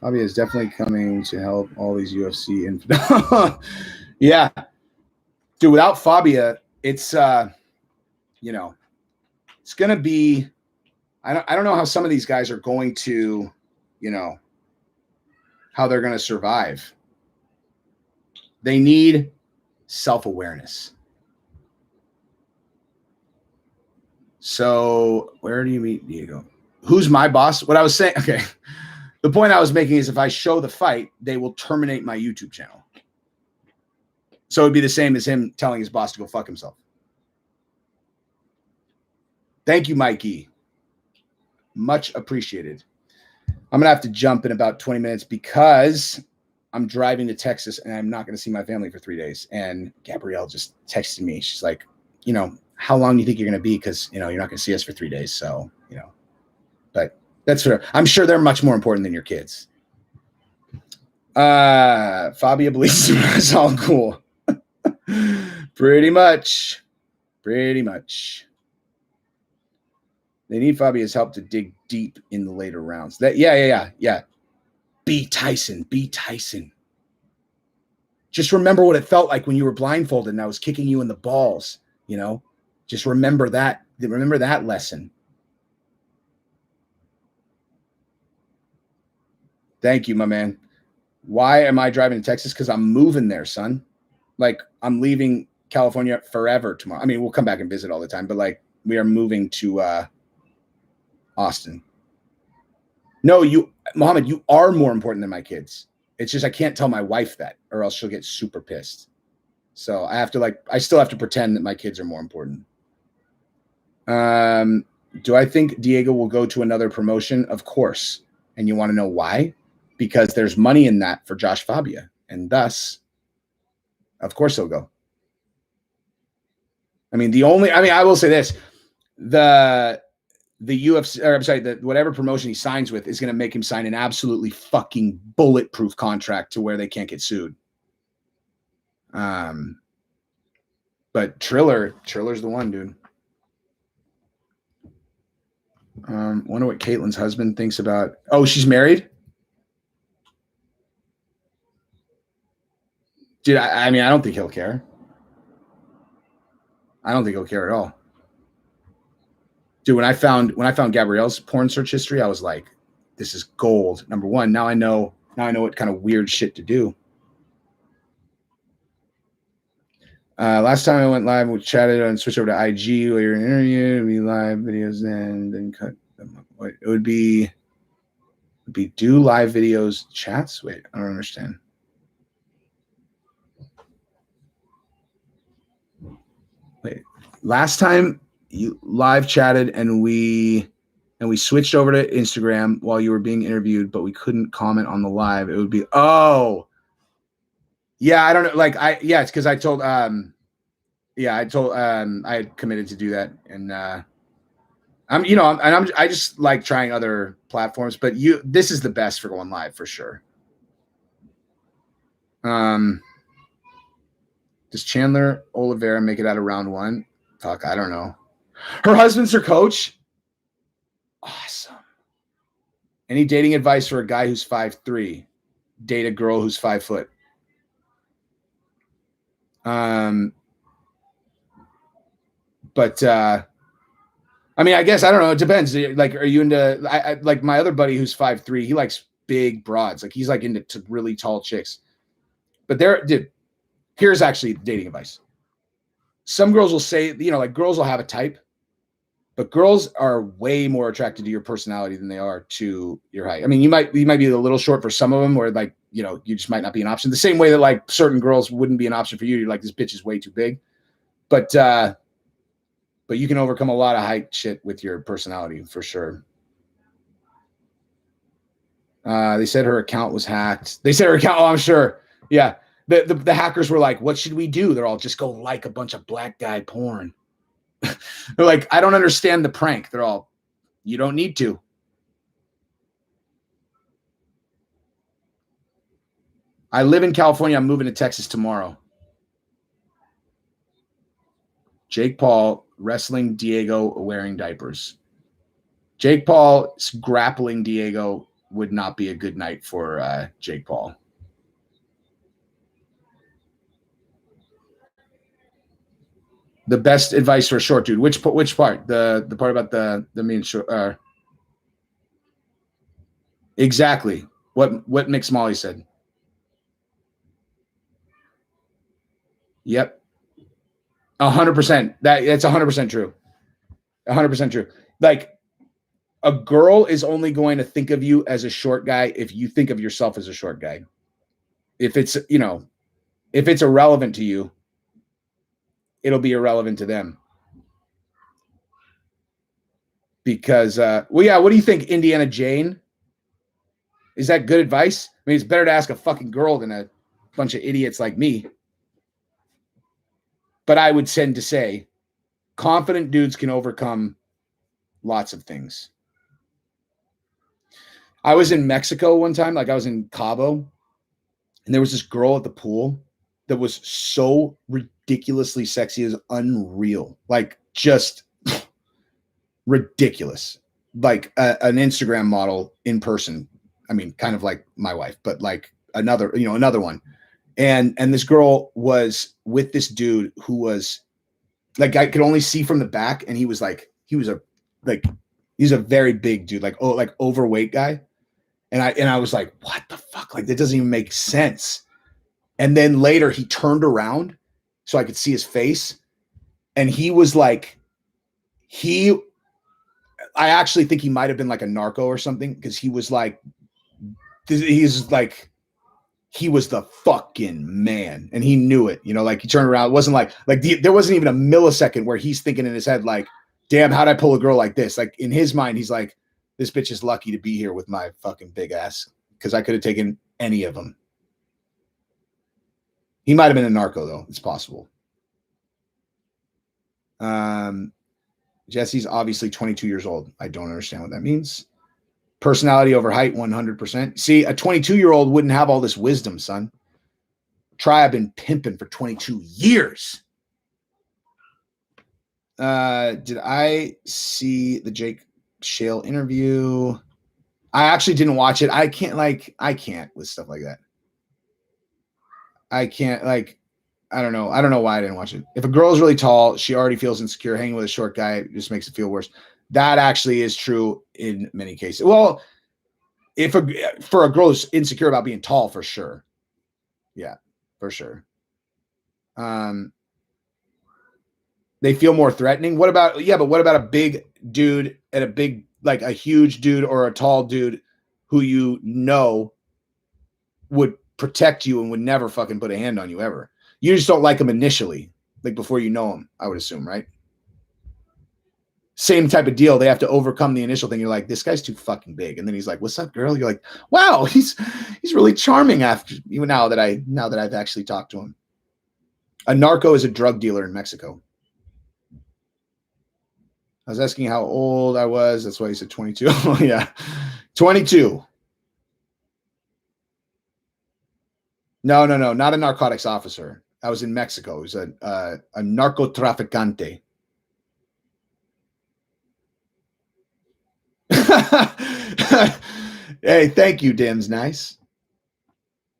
A: Fabia is definitely coming to help all these UFC infidels. Yeah. Dude, without Fabia, it's it's gonna be I don't know how some of these guys are going to, how they're gonna survive. They need self-awareness. So where do you meet Diego? Who's my boss? What I was saying, okay. The point I was making is if I show the fight, they will terminate my YouTube channel. So it'd be the same as him telling his boss to go fuck himself. Thank you, Mikey. Much appreciated. I'm going to have to jump in about 20 minutes because I'm driving to Texas and I'm not going to see my family for 3 days. And Gabrielle just texted me. She's like, how long do you think you're going to be? Because, you're not going to see us for 3 days. So, but that's fair. I'm sure they're much more important than your kids. Fabia believes it's all cool. Pretty much. They need Fabia's help to dig deep in the later rounds. Yeah. Beat Tyson. Just remember what it felt like when you were blindfolded and I was kicking you in the balls, Just remember that. Remember that lesson. Thank you, my man. Why am I driving to Texas? Because I'm moving there, son. Like, I'm leaving California forever tomorrow. I mean, we'll come back and visit all the time, but we are moving to Austin. No, Mohammed, you are more important than my kids. It's just I can't tell my wife that, or else she'll get super pissed. So I still have to pretend that my kids are more important. Do I think Diego will go to another promotion? Of course. And you want to know why? Because there's money in that for Josh Fabia. And thus, of course he'll go. I will say this. The UFC, or I'm sorry, whatever promotion he signs with is going to make him sign an absolutely fucking bulletproof contract to where they can't get sued. But Triller's the one, dude. Wonder what Caitlin's husband thinks about. Oh, she's married? Dude, I don't think he'll care. I don't think he'll care at all. Dude, when I found Gabrielle's porn search history, I was like, this is gold. Number one, now I know what kind of weird shit to do. Last time I went live, we chatted and switched over to IG while you're in an interview. We live videos then cut them. What it would be do live videos chats? Wait, I don't understand. Wait, last time you live chatted and we switched over to Instagram while you were being interviewed, but we couldn't comment on the live. It would be, I don't know. It's because I told I had committed to do that, and I just like trying other platforms, but this is the best for going live for sure. Does Chandler Oliveira make it out of round one? Fuck, I don't know. Her husband's her coach. Awesome. Any dating advice for a guy who's 5'3"? Date a girl who's 5 foot. But I mean, I guess I don't know. It depends. Like, are you into? I like my other buddy who's 5'3". He likes big broads. Like he's like into really tall chicks. But dude, here's actually dating advice. Some girls will say, like girls will have a type, but girls are way more attracted to your personality than they are to your height. I mean, you might be a little short for some of them, or like, you just might not be an option. The same way that like certain girls wouldn't be an option for you. You're like, this bitch is way too big. But you can overcome a lot of height shit with your personality for sure. They said her account was hacked. Oh, I'm sure. Yeah. The hackers were like, what should we do? They're all just go like a bunch of black guy porn. They're like, I don't understand the prank. They're all, you don't need to. I live in California. I'm moving to Texas tomorrow. Jake Paul wrestling Diego wearing diapers. Jake Paul grappling Diego would not be a good night for Jake Paul. The best advice for a short dude. Which part? The part about the mean short. Exactly. What Mick Smalley said. Yep. 100%. That's 100% true. 100% true. Like a girl is only going to think of you as a short guy if you think of yourself as a short guy. If it's irrelevant to you, it'll be irrelevant to them. Because, what do you think, Indiana Jane? Is that good advice? I mean, it's better to ask a fucking girl than a bunch of idiots like me. But I would tend to say confident dudes can overcome lots of things. I was in Mexico one time, like I was in Cabo, and there was this girl at the pool that was so ridiculously sexy, it was unreal. Like just ridiculous. Like an Instagram model in person. I mean, kind of like my wife, but like another one. And this girl was with this dude who was like, I could only see from the back, and he's a very big dude, like overweight guy. And I was like, what the fuck? Like that doesn't even make sense. And then later he turned around so I could see his face, and he was like, I actually think he might have been like a narco or something, because he was like he was the fucking man, and he knew it. Like he turned around. It wasn't like there wasn't even a millisecond where he's thinking in his head like, damn, how'd I pull a girl like this? Like in his mind, he's like, this bitch is lucky to be here with my fucking big ass, because I could have taken any of them. He might have been a narco though. It's possible. Jesse's obviously 22 years old. I don't understand what that means. Personality over height, 100%. See, a 22-year-old wouldn't have all this wisdom, son. I've been pimping for 22 years. Did I see the Jake Shale interview? I actually didn't watch it. I can't with stuff like that. I can't, I don't know. I don't know why I didn't watch it. If a girl is really tall, she already feels insecure. Hanging with a short guy just makes it feel worse. That actually is true in many cases. Well, for a girl who's insecure about being tall, for sure. Yeah, for sure. They feel more threatening. What about a big dude and a huge dude or a tall dude who would protect you and would never fucking put a hand on you ever? You just don't like him initially, like before you know him, I would assume, right? Same type of deal. They have to overcome the initial thing. You're like, this guy's too fucking big. And then he's like, what's up, girl? You're like, wow, he's really charming now that I've actually talked to him. A narco is a drug dealer in Mexico. I was asking how old I was. That's why he said 22. Yeah. 22. No. Not a narcotics officer. I was in Mexico. He was a narcotraficante. Hey, thank you, Dim's nice.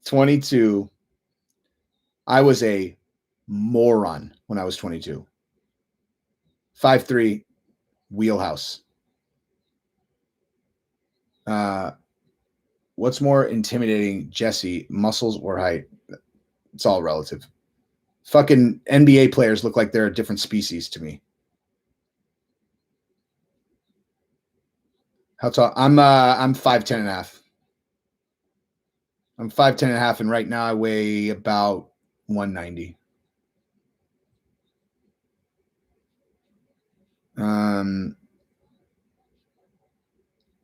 A: 22. I was a moron when I was 22. 5'3", wheelhouse. What's more intimidating, Jesse, muscles or height? It's all relative. Fucking NBA players look like they're a different species to me. How tall? I'm 5'10" and a half. I'm 5'10" and a half, and right now I weigh about 190.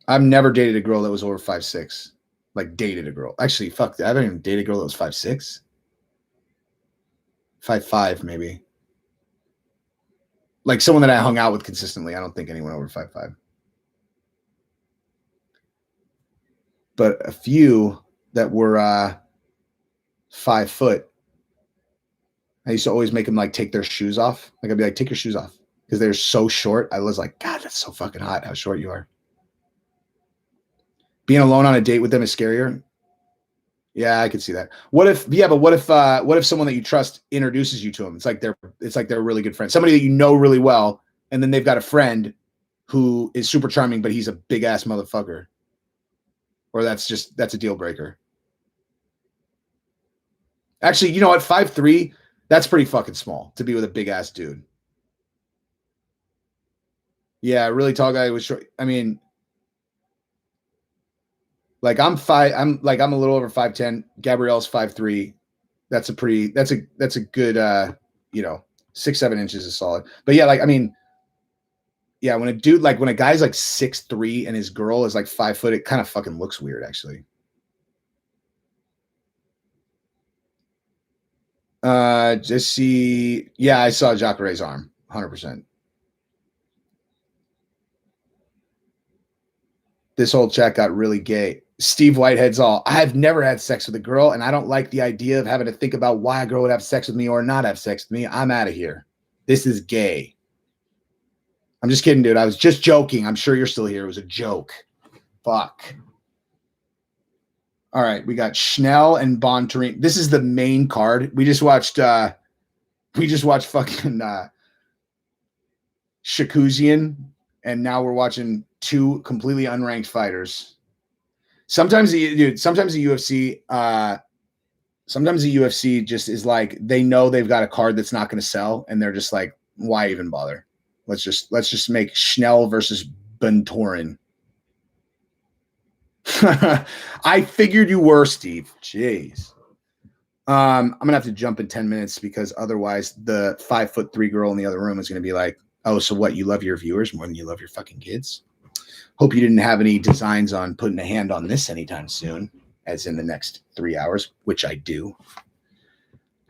A: I've never dated a girl that was over 5'6". Like dated a girl. Actually, fuck, I haven't even dated a girl that was 5'6". 5'5", maybe. Like someone that I hung out with consistently. I don't think anyone over 5'5". But a few that were 5 foot. I used to always make them like take their shoes off. Like I'd be like, take your shoes off. Because they're so short. I was like, God, that's so fucking hot how short you are. Being alone on a date with them is scarier. Yeah, I could see that. What if someone that you trust introduces you to them? It's like they're a really good friend. Somebody that you know really well, and then they've got a friend who is super charming, but he's a big ass motherfucker. Or that's a deal breaker. Actually, you know what? 5'3", that's pretty fucking small to be with a big ass dude. Yeah, a really tall guy was short. I mean, like I'm a little over 5'10". Gabrielle's 5'3". That's a good 6-7 inches is solid. But yeah, like I mean, yeah, when a guy's like 6'3" and his girl is like 5 foot, it kind of fucking looks weird actually. Just see, yeah, I saw Jacare's arm, 100%. This whole chat got really gay. Steve Whitehead's all, I've never had sex with a girl, and I don't like the idea of having to think about why a girl would have sex with me or not have sex with me. I'm out of here. This is gay. I'm just kidding, dude. I was just joking. I'm sure you're still here. It was a joke. Fuck. All right, we got Schnell and Bontarine. This is the main card. We just watched fucking Shakuzian, and now we're watching two completely unranked fighters. Sometimes the UFC just is like they know they've got a card that's not going to sell, and they're just like, why even bother? Let's just make Schnell versus Bontorin. I figured you were, Steve. Jeez. I'm gonna have to jump in 10 minutes because otherwise the 5'3" girl in the other room is gonna be like, oh, so what? You love your viewers more than you love your fucking kids? Hope you didn't have any designs on putting a hand on this anytime soon, as in the next 3 hours, which I do.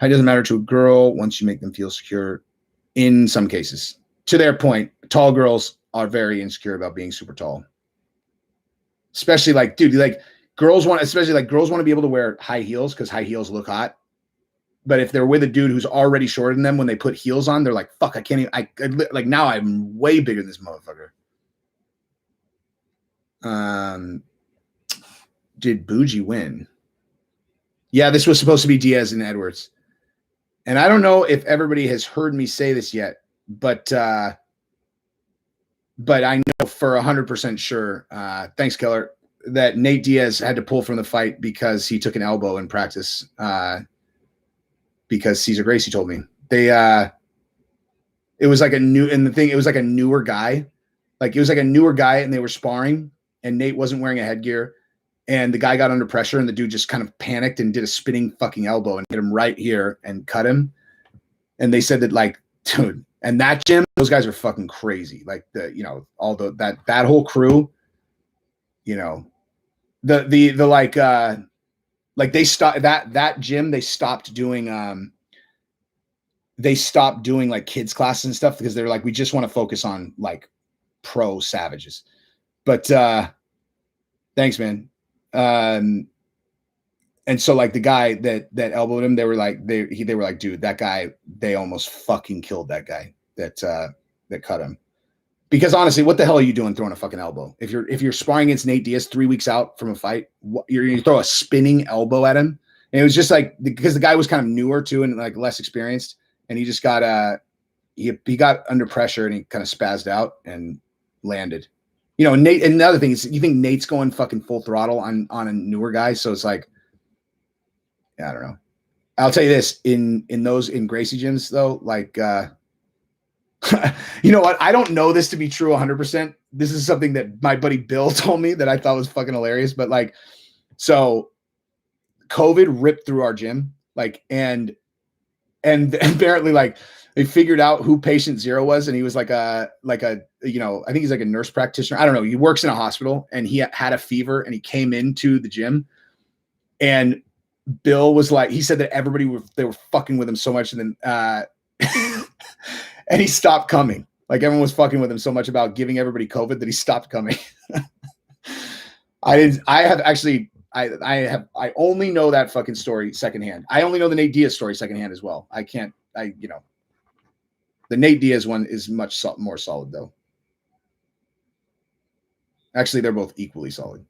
A: It doesn't matter to a girl once you make them feel secure. In some cases, to their point, tall girls are very insecure about being super tall. Especially like, dude, like girls want to be able to wear high heels because high heels look hot. But if they're with a dude who's already shorter than them, when they put heels on, they're like, fuck, I can't even, like now I'm way bigger than this motherfucker. Did Bougie win? Yeah, this was supposed to be Diaz and Edwards. And I don't know if everybody has heard me say this yet, but I know for 100% sure, thanks, Keller, that Nate Diaz had to pull from the fight because he took an elbow in practice. Because Cesar Gracie told me it was like a newer guy. Like it was like a newer guy and they were sparring and Nate wasn't wearing a headgear and the guy got under pressure and the dude just kind of panicked and did a spinning fucking elbow and hit him right here and cut him. And they said that like, dude, and that gym, those guys are fucking crazy. Like that whole crew, like they stopped that gym. They stopped doing like kids classes and stuff because they're like, we just want to focus on like pro savages. But thanks, man. And so like the guy that elbowed him, they were like, dude, that guy, they almost fucking killed that guy that cut him. Because honestly, what the hell are you doing throwing a fucking elbow? If you're sparring against Nate Diaz 3 weeks out from a fight, you're going to throw a spinning elbow at him? And it was just like, because the guy was kind of newer too and like less experienced, and he just got he got under pressure and he kind of spazzed out and landed. You know, Nate. And another thing is, you think Nate's going fucking full throttle on a newer guy, so it's like, yeah, I don't know. I'll tell you this: in Gracie gyms though, like, you know what? I don't know this to be true 100%. This is something that my buddy Bill told me that I thought was fucking hilarious. But like, so COVID ripped through our gym, like, and apparently, like, they figured out who patient zero was, and he was like a you know, I think he's like a nurse practitioner. I don't know. He works in a hospital, and he had a fever, and he came into the gym, and Bill was like, he said that they were fucking with him so much, and then and he stopped coming. Like, everyone was fucking with him so much about giving everybody COVID that he stopped coming. I only know that fucking story secondhand. I only know the Nate Diaz story secondhand as well. You know, the Nate Diaz one is much more solid though. Actually, they're both equally solid,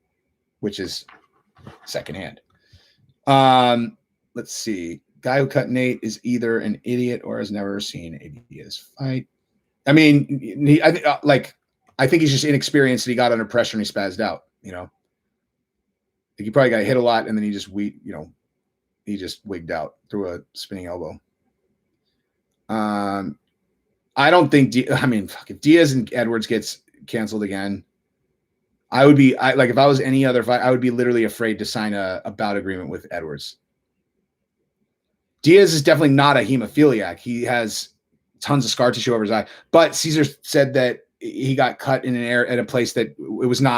A: which is secondhand. Let's see. Guy who cut Nate is either an idiot or has never seen a Diaz fight. I mean, I think he's just inexperienced and he got under pressure and he spazzed out, you know. Like, he probably got hit a lot and then he just wigged out through a spinning elbow. I don't think if Diaz and Edwards gets canceled again, if I was any other fight, I would be literally afraid to sign a bout agreement with Edwards. Diaz is definitely not a hemophiliac. He has tons of scar tissue over his eye. But Caesar said that he got cut in at a place that it wasn't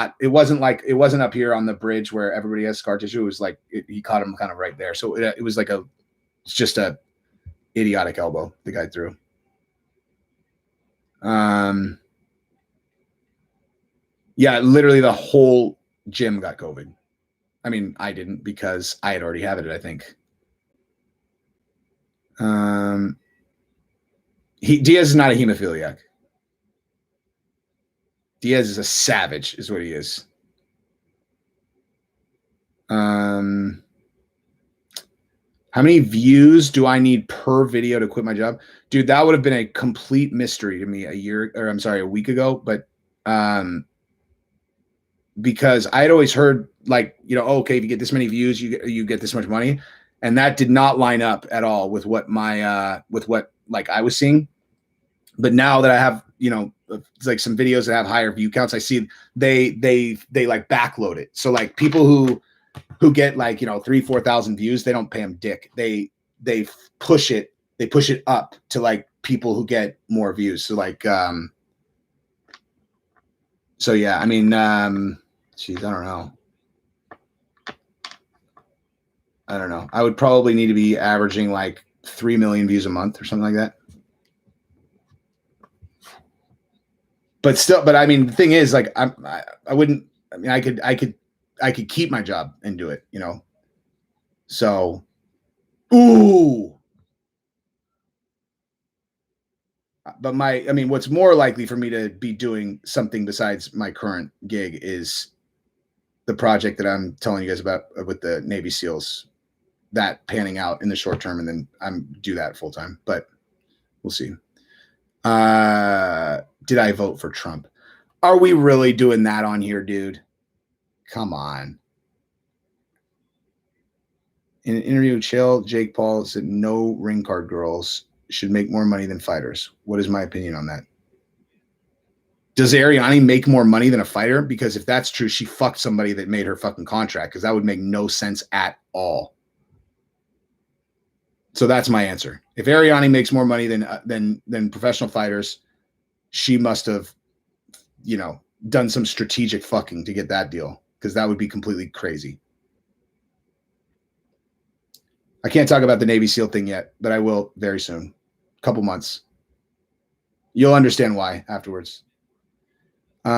A: up here on the bridge where everybody has scar tissue. It was like he caught him kind of right there. So it was like it's just a idiotic elbow the guy threw. Yeah, literally the whole gym got COVID. I mean, I didn't because I had already had it, I think. Diaz is not a hemophiliac. Diaz is a savage, is what he is. How many views do I need per video to quit my job? Dude, that would have been a complete mystery to me a week ago. But because I had always heard, like, you know, okay, if you get this many views, you get this much money. And that did not line up at all with what I was seeing. But now that I have, you know, like some videos that have higher view counts, I see they like backload it. So like people who get like, you know, 3,000-4,000 views, they don't pay them dick. They push it up to like people who get more views. So like, so yeah, I mean, geez, I don't know. I would probably need to be averaging like 3 million views a month or something like that. But still, I mean, the thing is, like, I wouldn't. I mean, I could keep my job and do it, you know. So, ooh. But what's more likely for me to be doing something besides my current gig is the project that I'm telling you guys about with the Navy SEALs, that panning out in the short term, and then I'm do that full time. But we'll see. Did I vote for Trump? Are we really doing that on here, dude? Come on. In an interview with Chill, Jake Paul said no ring card girls should make more money than fighters. What is my opinion on that? Does Ariane make more money than a fighter? Because if that's true, she fucked somebody that made her fucking contract, because that would make no sense at all. So that's my answer. If Ariane makes more money than professional fighters, she must have, you know, done some strategic fucking to get that deal, because that would be completely crazy. I can't talk about the Navy SEAL thing yet, but I will very soon. Couple months. You'll understand why afterwards. What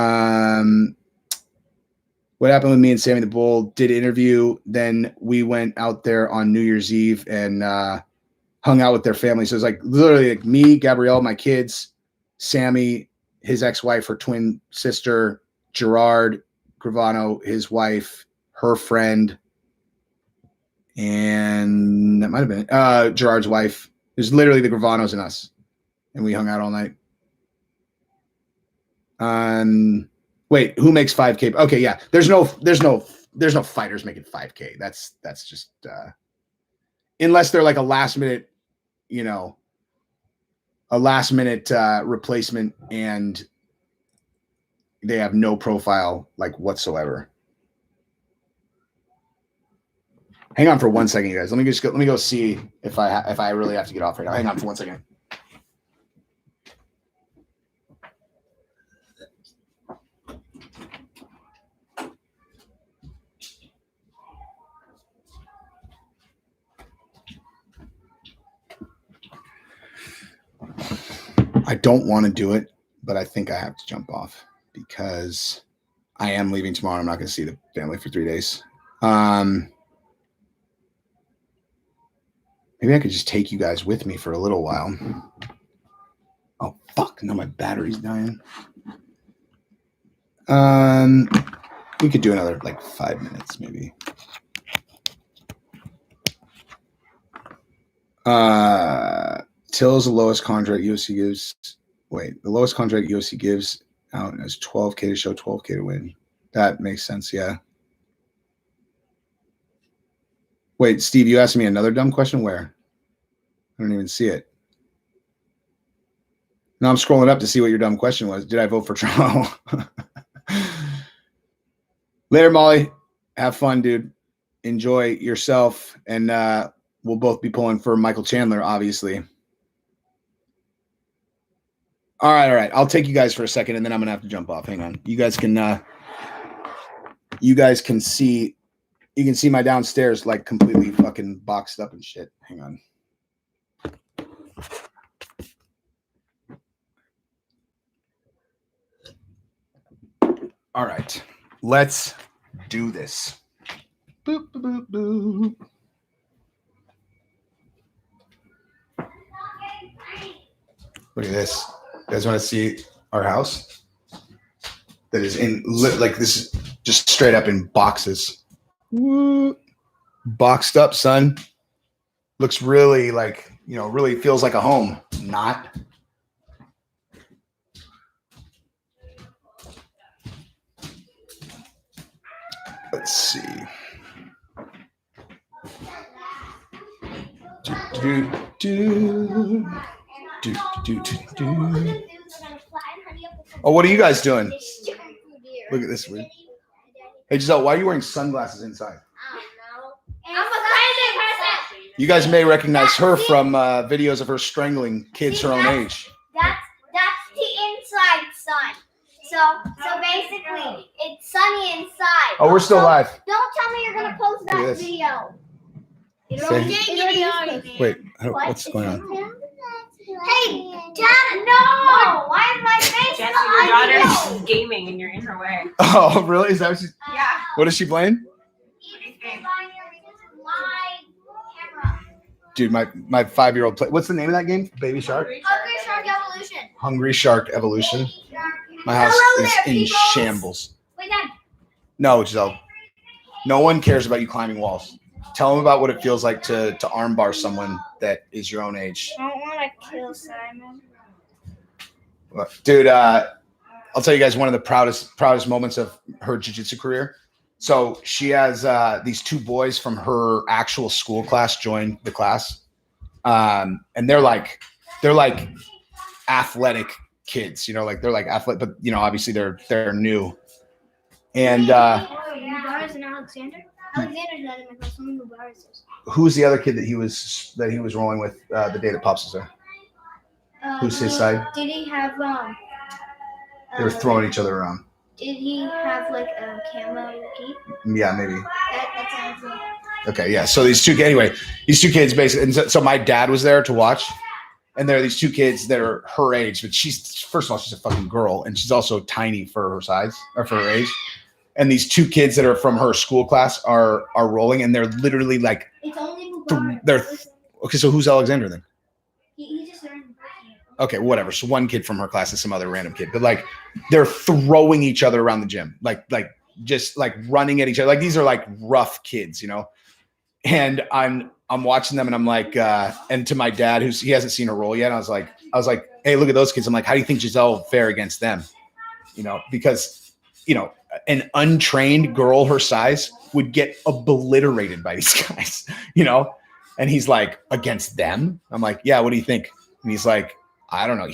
A: happened with me and Sammy the Bull? Did an interview. Then we went out there on New Year's Eve and hung out with their family. So it's like literally like me, Gabrielle, my kids, Sammy, his ex-wife, her twin sister, Gerard Gravano, his wife, her friend, and that might have been Gerard's wife. It was literally the Gravanos and us, and we hung out all night. Wait, who makes 5K? Okay, yeah. There's no fighters making 5K. That's just unless they're like a last minute, replacement, and they have no profile like whatsoever. Hang on for 1 second, you guys. Let me go see if I really have to get off right now. Hang on for 1 second. I don't want to do it, but I think I have to jump off because I am leaving tomorrow. I'm not going to see the family for 3 days. Maybe I could just take you guys with me for a little while. Oh, fuck. No, my battery's dying. We could do another like 5 minutes, maybe. Till's the lowest contract UFC gives. Wait, the lowest contract UFC gives out is 12K to show, 12K to win. That makes sense, yeah. Wait, Steve, you asked me another dumb question? Where? I don't even see it. No, I'm scrolling up to see what your dumb question was. Did I vote for Trump? Later, Molly. Have fun, dude. Enjoy yourself. And we'll both be pulling for Michael Chandler, obviously. All right. I'll take you guys for a second, and then I'm gonna have to jump off. Hang on. You guys can see. You can see my downstairs like completely fucking boxed up and shit. Hang on. All right. Let's do this. Boop, boop, boop, boop. Look at this. You guys want to see our house? That is like this is just straight up in boxes. Woo. Boxed up, son. Looks really like, really feels like a home. Not. Let's see. Oh, what are you guys doing? Look at this. Hey, Giselle, why are you wearing sunglasses inside?
B: I'm a crazy person.
A: You guys may recognize her from videos of her strangling kids her own age.
B: That's the inside sun. So basically, it's sunny inside.
A: Oh, we're still live.
B: Don't tell me you're gonna post that video.
A: Wait, what's going on?
B: Hey, Dad, no! Why is my face
D: Jesse,
B: on
D: your
B: video?
D: daughter is gaming and you're in her way.
A: Oh, really? Is that what she's?
D: Yeah.
A: What is she playing? Dude, my 5-year-old play. What's the name of that game? Baby Shark?
B: Hungry Shark Evolution.
A: Hungry Shark Evolution. My house
B: Hello
A: is
B: there,
A: in
B: peoples.
A: shambles.
B: Wait, Dad.
A: No, Giselle. No one cares about you climbing walls. Tell them about what it feels like to armbar someone that is your own age.
B: I don't want to kill Simon.
A: Dude, I'll tell you guys one of the proudest moments of her jiu-jitsu career. So she has these 2 boys from her actual school class join the class. And they're like athletic kids, like they're like athletic, but obviously they're new. And
B: Mubarak and Alexander? Alexander's not in my class. Only Mubarak is.
A: who's the other kid that he was rolling with the day that Pops was there? Who's his side?
B: Did he have
A: They were throwing each other around.
B: Did he have like a camo gi?
A: Yeah, maybe.
B: That sounds like.
A: Okay, yeah. So these two kids basically, and so my dad was there to watch, and there are these 2 kids that are her age, but she's first of all she's a fucking girl, and she's also tiny for her size or for her age. And these 2 kids that are from her school class are rolling, and they're literally like,
B: It's only Mubarak.
A: okay. So who's Alexander then?
B: He just learned.
A: Okay, whatever. So one kid from her class and some other random kid, but like they're throwing each other around the gym, like just like running at each other. Like these are like rough kids, you know. And I'm watching them, and I'm like, and to my dad, he hasn't seen her roll yet. I was like, hey, look at those kids. I'm like, how do you think Giselle will fare against them? You know, because you know, an untrained girl her size would get obliterated by these guys, you know. And he's like, against them? I'm like, yeah. What do you think? And he's like, I don't know.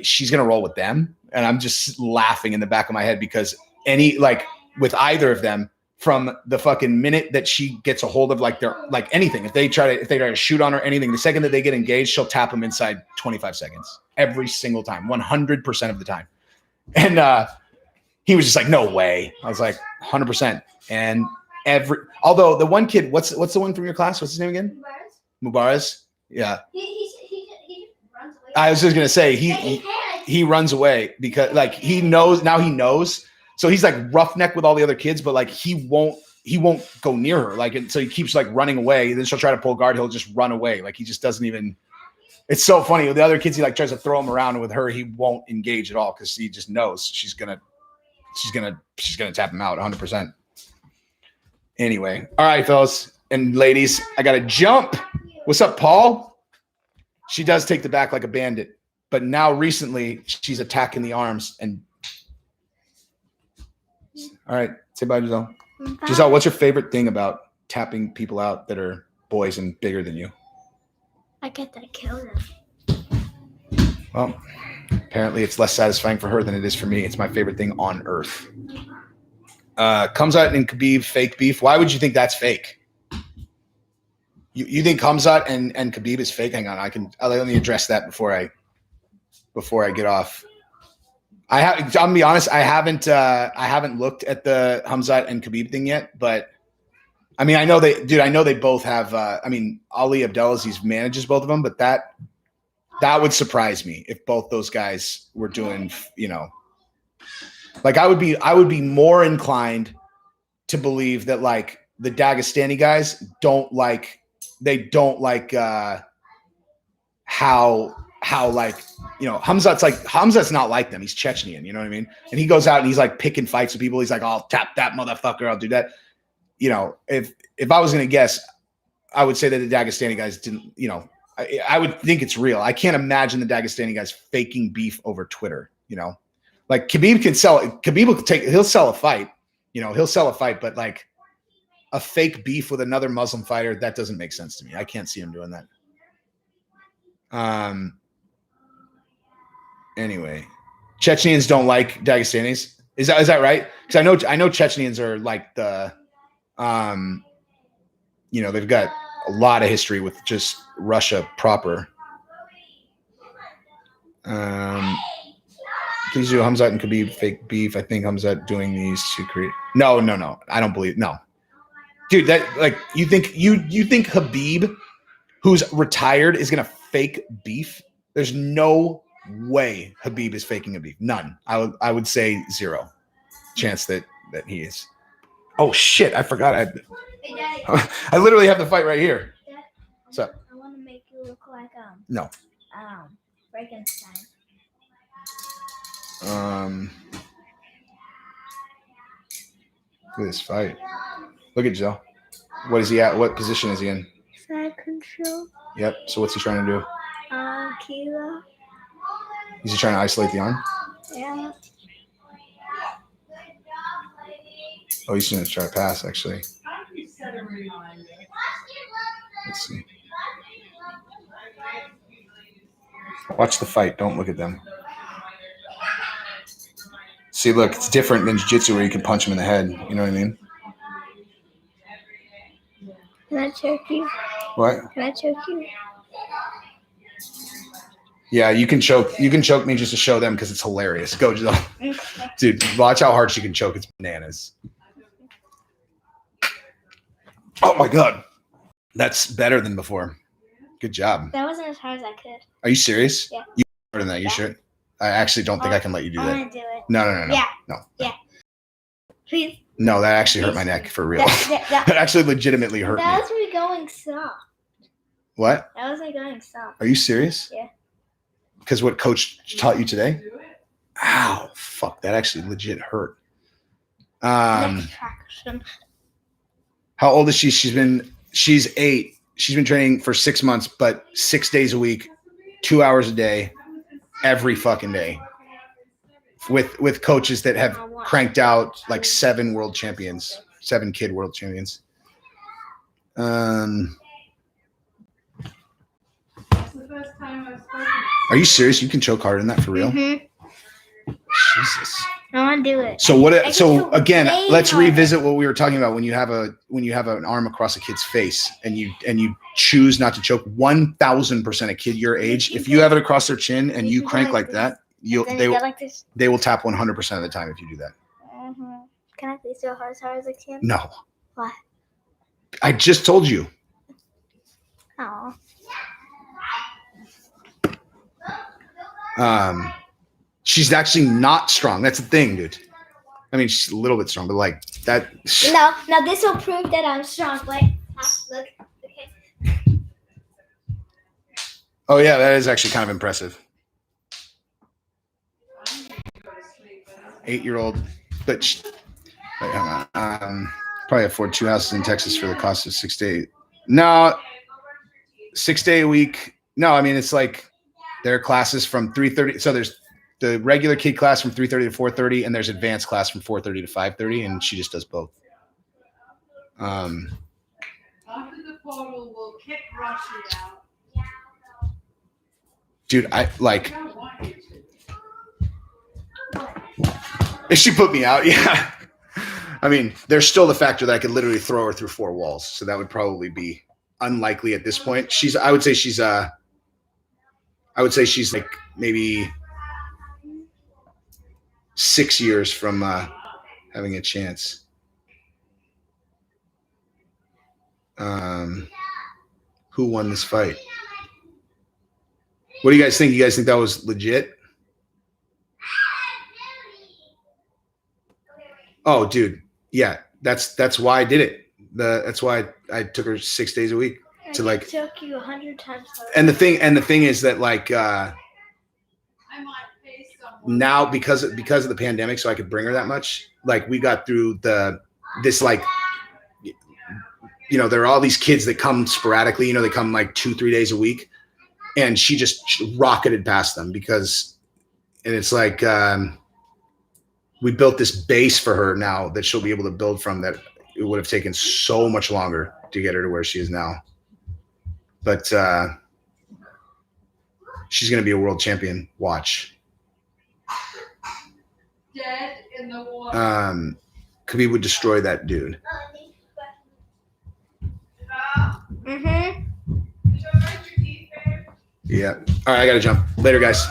A: She's gonna roll with them, and I'm just laughing in the back of my head because with either of them, from the fucking minute that she gets a hold of anything, if they try to shoot on her, anything, the second that they get engaged, she'll tap them inside 25 seconds every single time, 100% of the time. And he was just like, no way. I was like, 100%. And although the one kid, what's the one from your class? What's his name again? Mubaraz. Yeah.
B: He runs away.
A: I was just gonna say he runs away because like he knows. So he's like roughneck with all the other kids, but like he won't go near her. Like, and so he keeps like running away. Then she'll try to pull guard. He'll just run away. Like he just doesn't even. It's so funny. With the other kids, he like tries to throw them around, and with her, he won't engage at all because he just knows she's gonna tap him out 100%. Anyway, all right, fellas and ladies, I gotta jump. What's up, Paul? She does take the back like a bandit, but now recently she's attacking the arms. And all right, say bye, Giselle.
B: Bye.
A: Giselle, what's your favorite thing about tapping people out that are boys and bigger than you?
B: I get to kill them.
A: Well, apparently it's less satisfying for her than it is for me. It's my favorite thing on earth. Khamzat and Khabib fake beef. Why would you think that's fake? You think Khamzat and Khabib is fake? Hang on, let me address that before I get off. I'm gonna be honest, I haven't looked at the Khamzat and Khabib thing yet, but I mean, I know they both have. I mean, Ali Abdelaziz manages both of them, but that would surprise me if both those guys were doing, you know, like I would be more inclined to believe that like the Dagestani guys don't like how like, you know, Hamzat's not like them. He's Chechnyan, you know what I mean? And he goes out and he's like picking fights with people. He's like, I'll tap that motherfucker. I'll do that. You know, if I was going to guess, I would say that the Dagestani guys didn't, you know, I would think it's real. I can't imagine the Dagestani guys faking beef over Twitter, you know, like he'll sell a fight, you know, but like a fake beef with another Muslim fighter, that doesn't make sense to me. I can't see him doing that. Anyway, Chechens don't like Dagestanis. Is that right? Because I know Chechens are like the, you know, they've got a lot of history with just Russia proper. Please do Khamzat and Khabib fake beef. I think Khamzat doing these to create. No. I don't believe. No, dude. That like you think Khabib, who's retired, is gonna fake beef? There's no way Khabib is faking a beef. None. I would say 0 chance that he is. Oh shit! I forgot.
B: Hey, Daddy.
A: I literally have the fight right here.
B: Dad,
A: What's up?
B: I want to make you look like
A: No.
B: Frankenstein.
A: Look at this fight. Look at Joe. What is he at? What position is he in?
B: Side control.
A: Yep. So what's he trying to do?
B: Kilo.
A: Is he trying to isolate the arm?
B: Yeah.
A: Oh, he's going to try to pass, actually. Let's see. Watch the fight. Don't look at them. See, look, it's different than jiu-jitsu where you can punch him in the head. You know what I mean?
B: Can I choke you?
A: What?
B: Can I choke you?
A: Yeah, you can choke. You can choke me just to show them because it's hilarious. Go, Giselle. Dude, watch how hard she can choke. It's bananas. Oh my God. That's better than before. Good job.
B: That wasn't as hard as I could.
A: Are you serious?
B: Yeah.
A: You better than that. You sure? I actually don't think I can let you do
B: I
A: that.
B: want to do it.
A: No.
B: Yeah.
A: No.
B: Yeah. Please.
A: No, that actually hurt my neck for real.
B: That
A: That actually legitimately hurt me.
B: was me going soft.
A: What?
B: That was me going soft.
A: Are you serious?
B: Yeah.
A: Because what coach taught you today? Ow, fuck, that actually legit hurt.
B: Next traction.
A: How old is she? She's 8. She's been training for 6 months, but 6 days a week, 2 hours a day, every fucking day. With coaches that have cranked out like 7 world champions, 7 kid world champions. Are you serious? You can choke harder than that for real?
B: Mm-hmm.
A: Jesus.
B: I want to do it.
A: So what?
B: I
A: So
B: can
A: again,
B: way
A: let's
B: harder.
A: revisit what we were talking about when you have an arm across a kid's face and you choose not to choke. 1,000% a kid your age, if you have it across their chin and you
B: can go
A: crank like
B: this.
A: that,
B: Then you go like this.
A: they will tap 100% of the time if you do that.
B: Mm-hmm. Can I please do it as hard as I can?
A: No.
B: Why?
A: I just told you.
B: Oh.
A: She's actually not strong. That's the thing, dude. I mean, she's a little bit strong, but like that.
B: No, now this will prove that I'm strong. Wait, look. Okay.
A: Oh yeah, that is actually kind of impressive. 8-year-old, but wait, hang on. Probably afford 2 houses in Texas for the cost of 6 days. No, 6 day a week. No, I mean it's like there are classes from 3:30. So there's the regular kid class from 3:30 to 4:30, and there's advanced class from 4:30 to 5:30, and she just does both.
E: After the portal, we'll kick Rushy out.
A: Dude, I like. If she put me out, yeah. I mean, there's still the factor that I could literally throw her through 4 walls, so that would probably be unlikely at this point. I would say she's like maybe 6 years from having a chance. Who won this fight? What do you guys think? You guys think that was legit? Oh, dude. Yeah, that's why I did it. That's why I took her 6 days a week to like.
B: It took you 100 times harder.
A: And the thing is that like now because of the pandemic, so I could bring her that much. Like we got through this like, you know, there are all these kids that come sporadically. You know, they come like 2-3 days a week, and she just rocketed past them and it's like. We built this base for her now that she'll be able to build from that it would have taken so much longer to get her to where she is now. But she's going to be a world champion. Watch.
E: Dead in the water.
A: Khabib would destroy that dude.
B: Mm-hmm.
A: Yeah. All right, I got to jump. Later, guys.